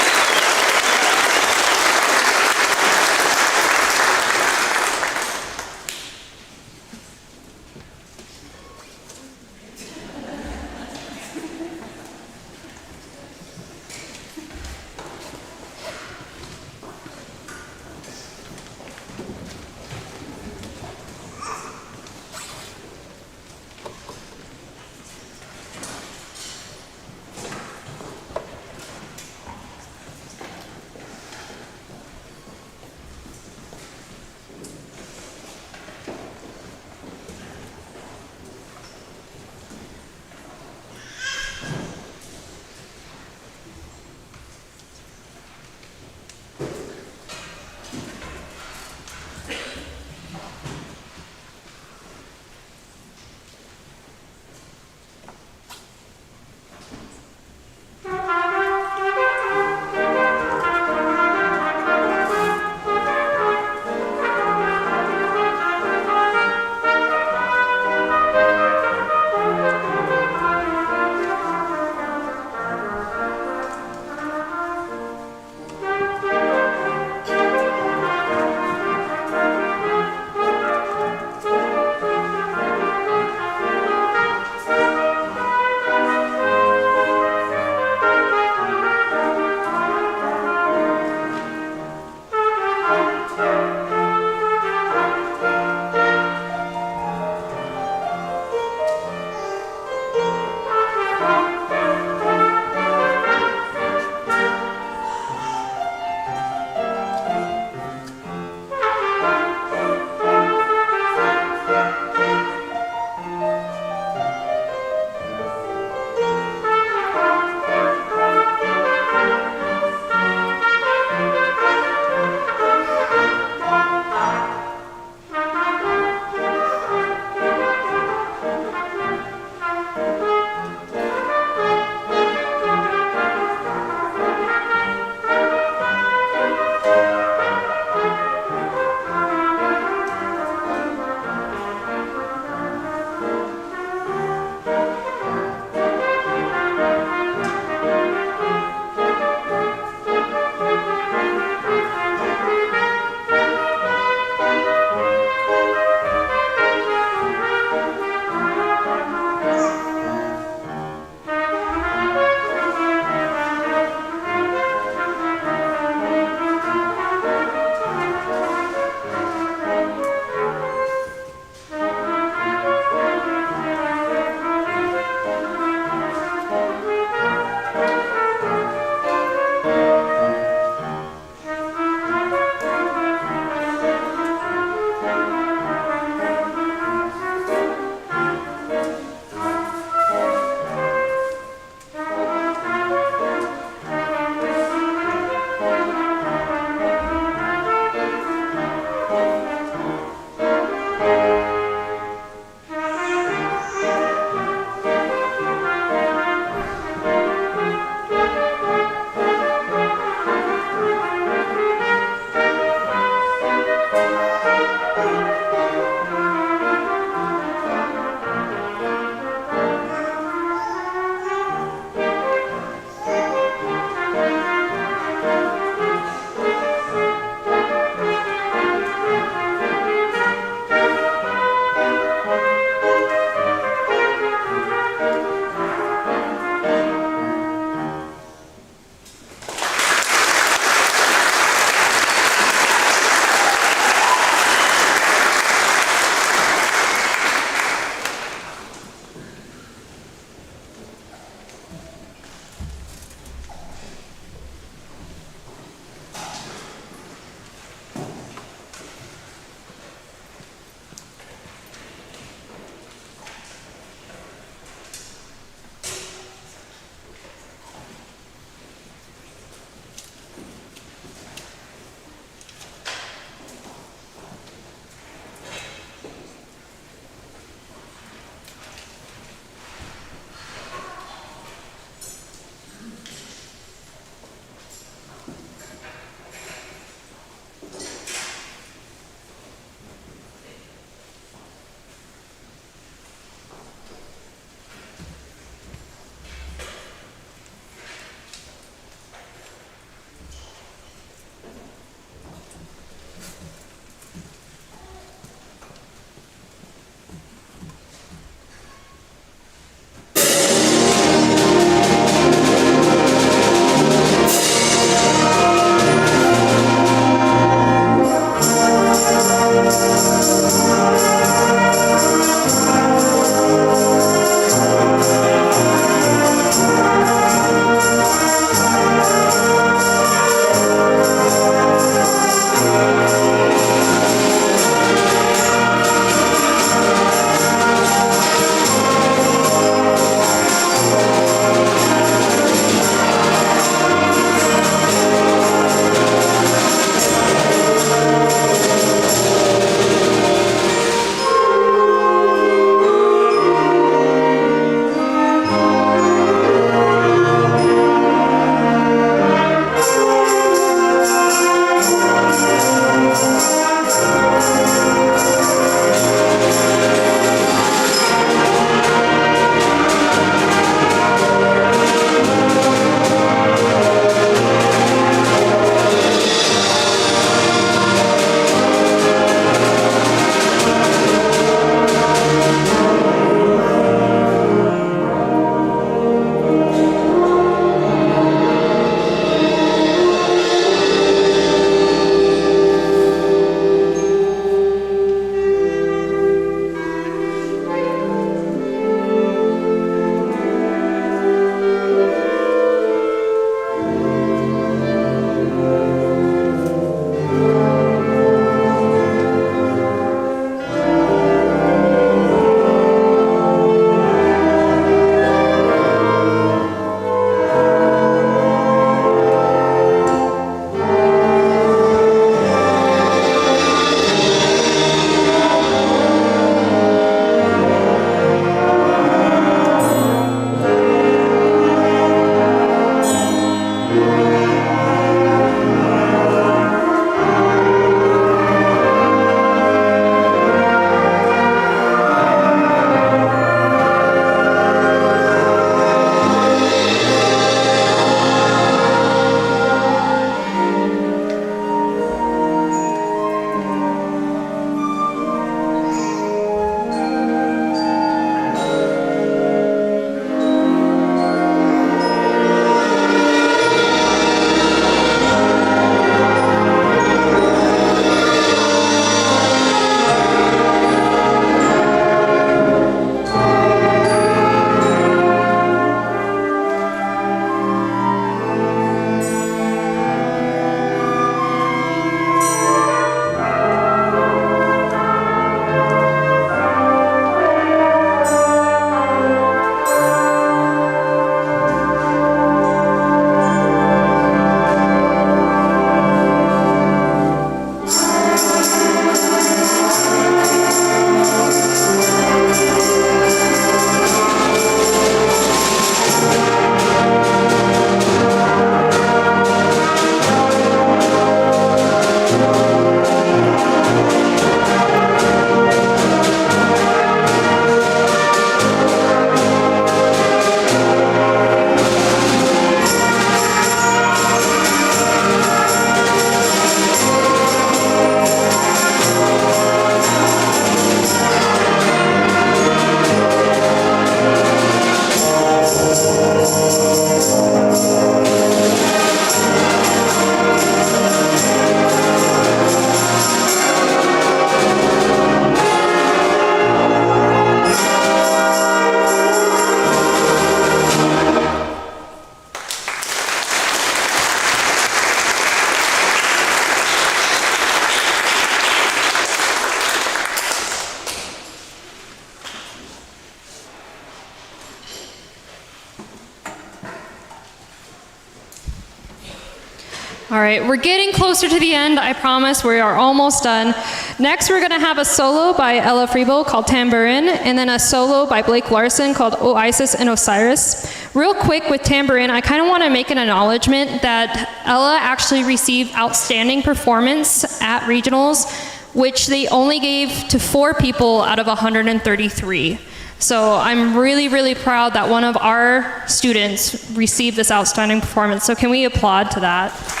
All right, we're getting closer to the end, I promise. We are almost done. Next, we're gonna have a solo by Ella Friebel called Tambourine, and then a solo by Blake Larson called O Isis and Osiris. Real quick with Tambourine, I kind of want to make an acknowledgement that Ella actually received outstanding performance at regionals, which they only gave to 4 people out of 133. So I'm really, really proud that one of our students received this outstanding performance. So can we applaud to that?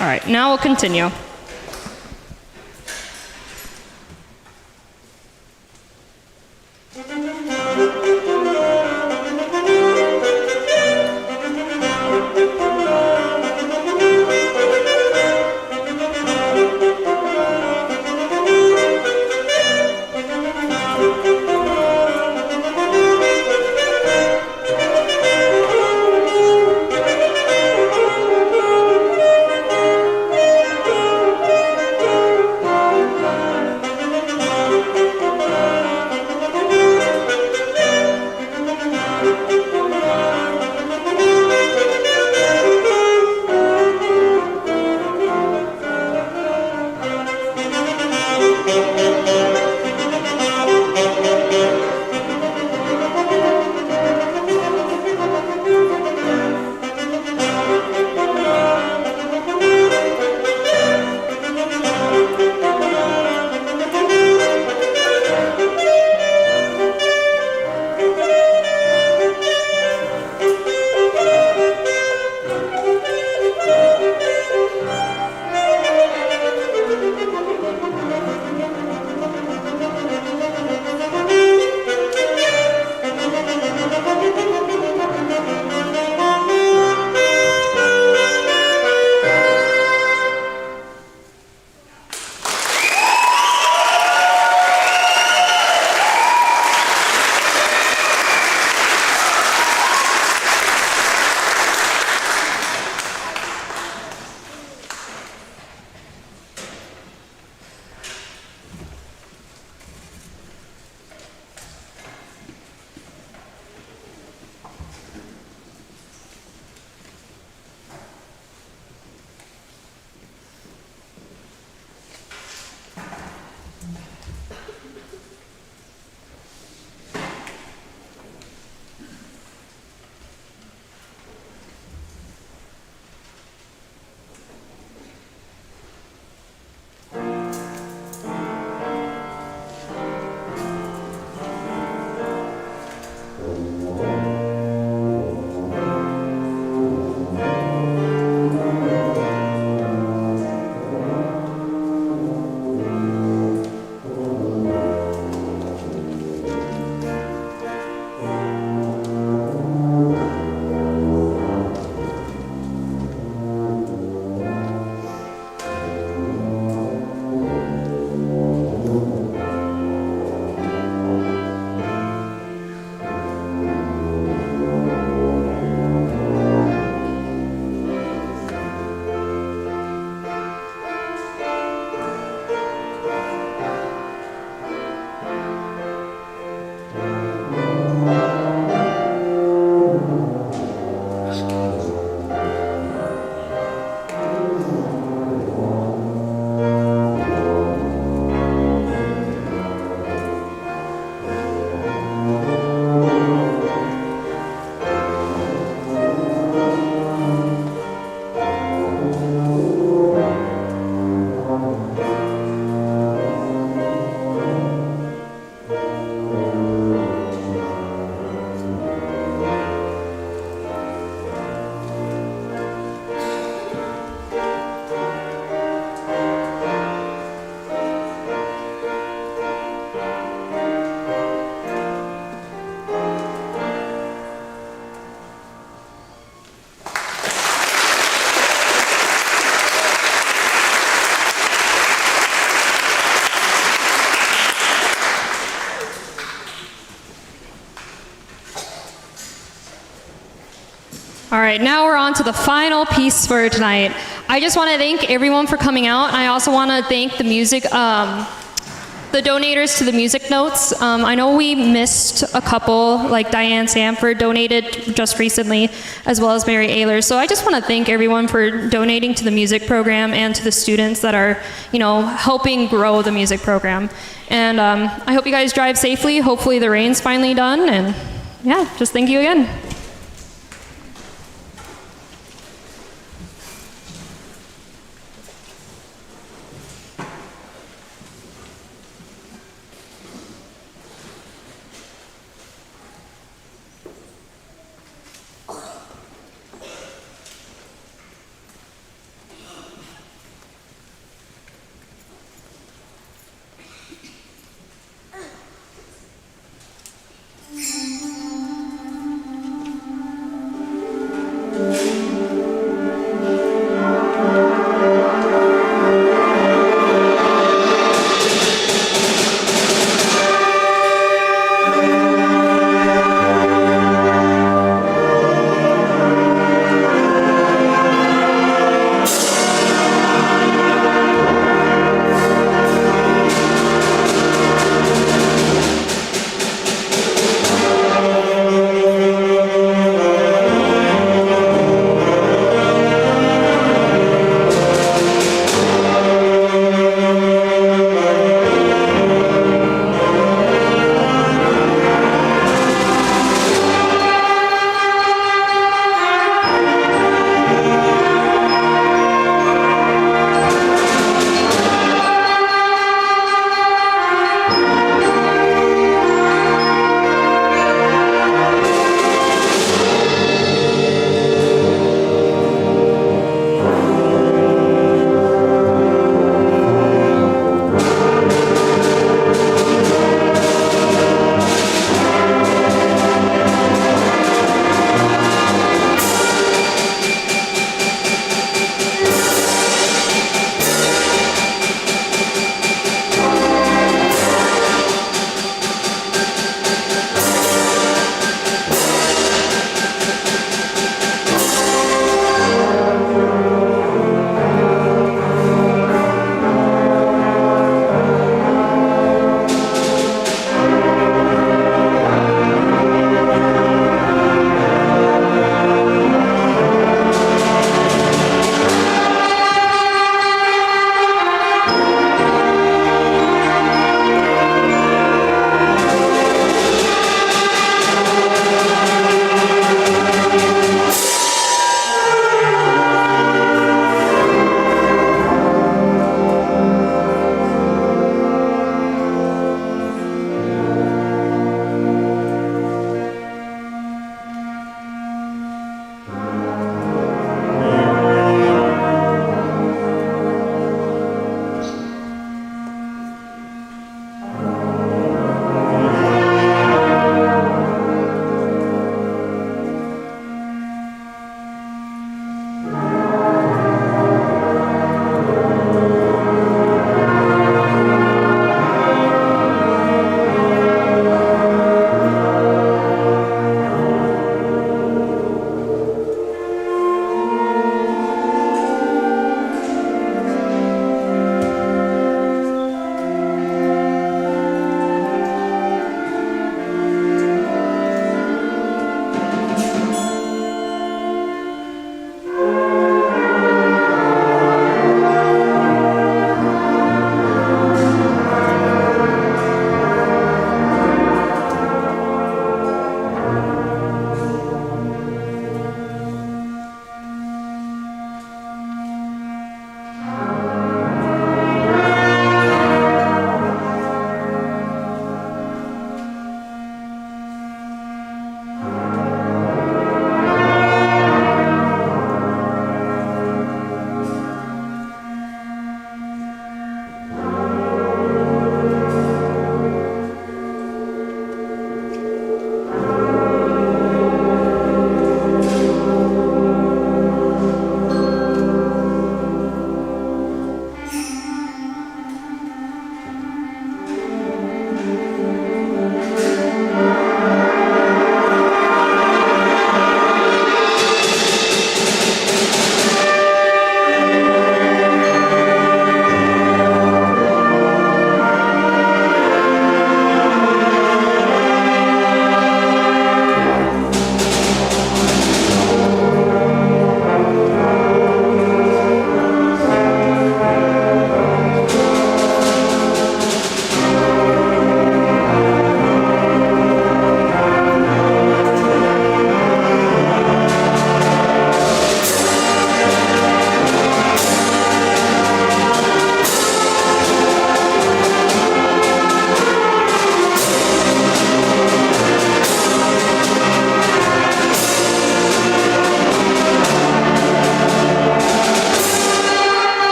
All right, now we'll continue. All right, now we're on to the final piece for tonight. I just want to thank everyone for coming out. I also want to thank the music the donators to the music notes. I know we missed a couple, like Diane Sanford donated just recently, as well as Mary Ayler. So I just want to thank everyone for donating to the music program and to the students that are, helping grow the music program. And I hope you guys drive safely. Hopefully the rain's finally done. And yeah, just thank you again.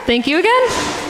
Thank you again.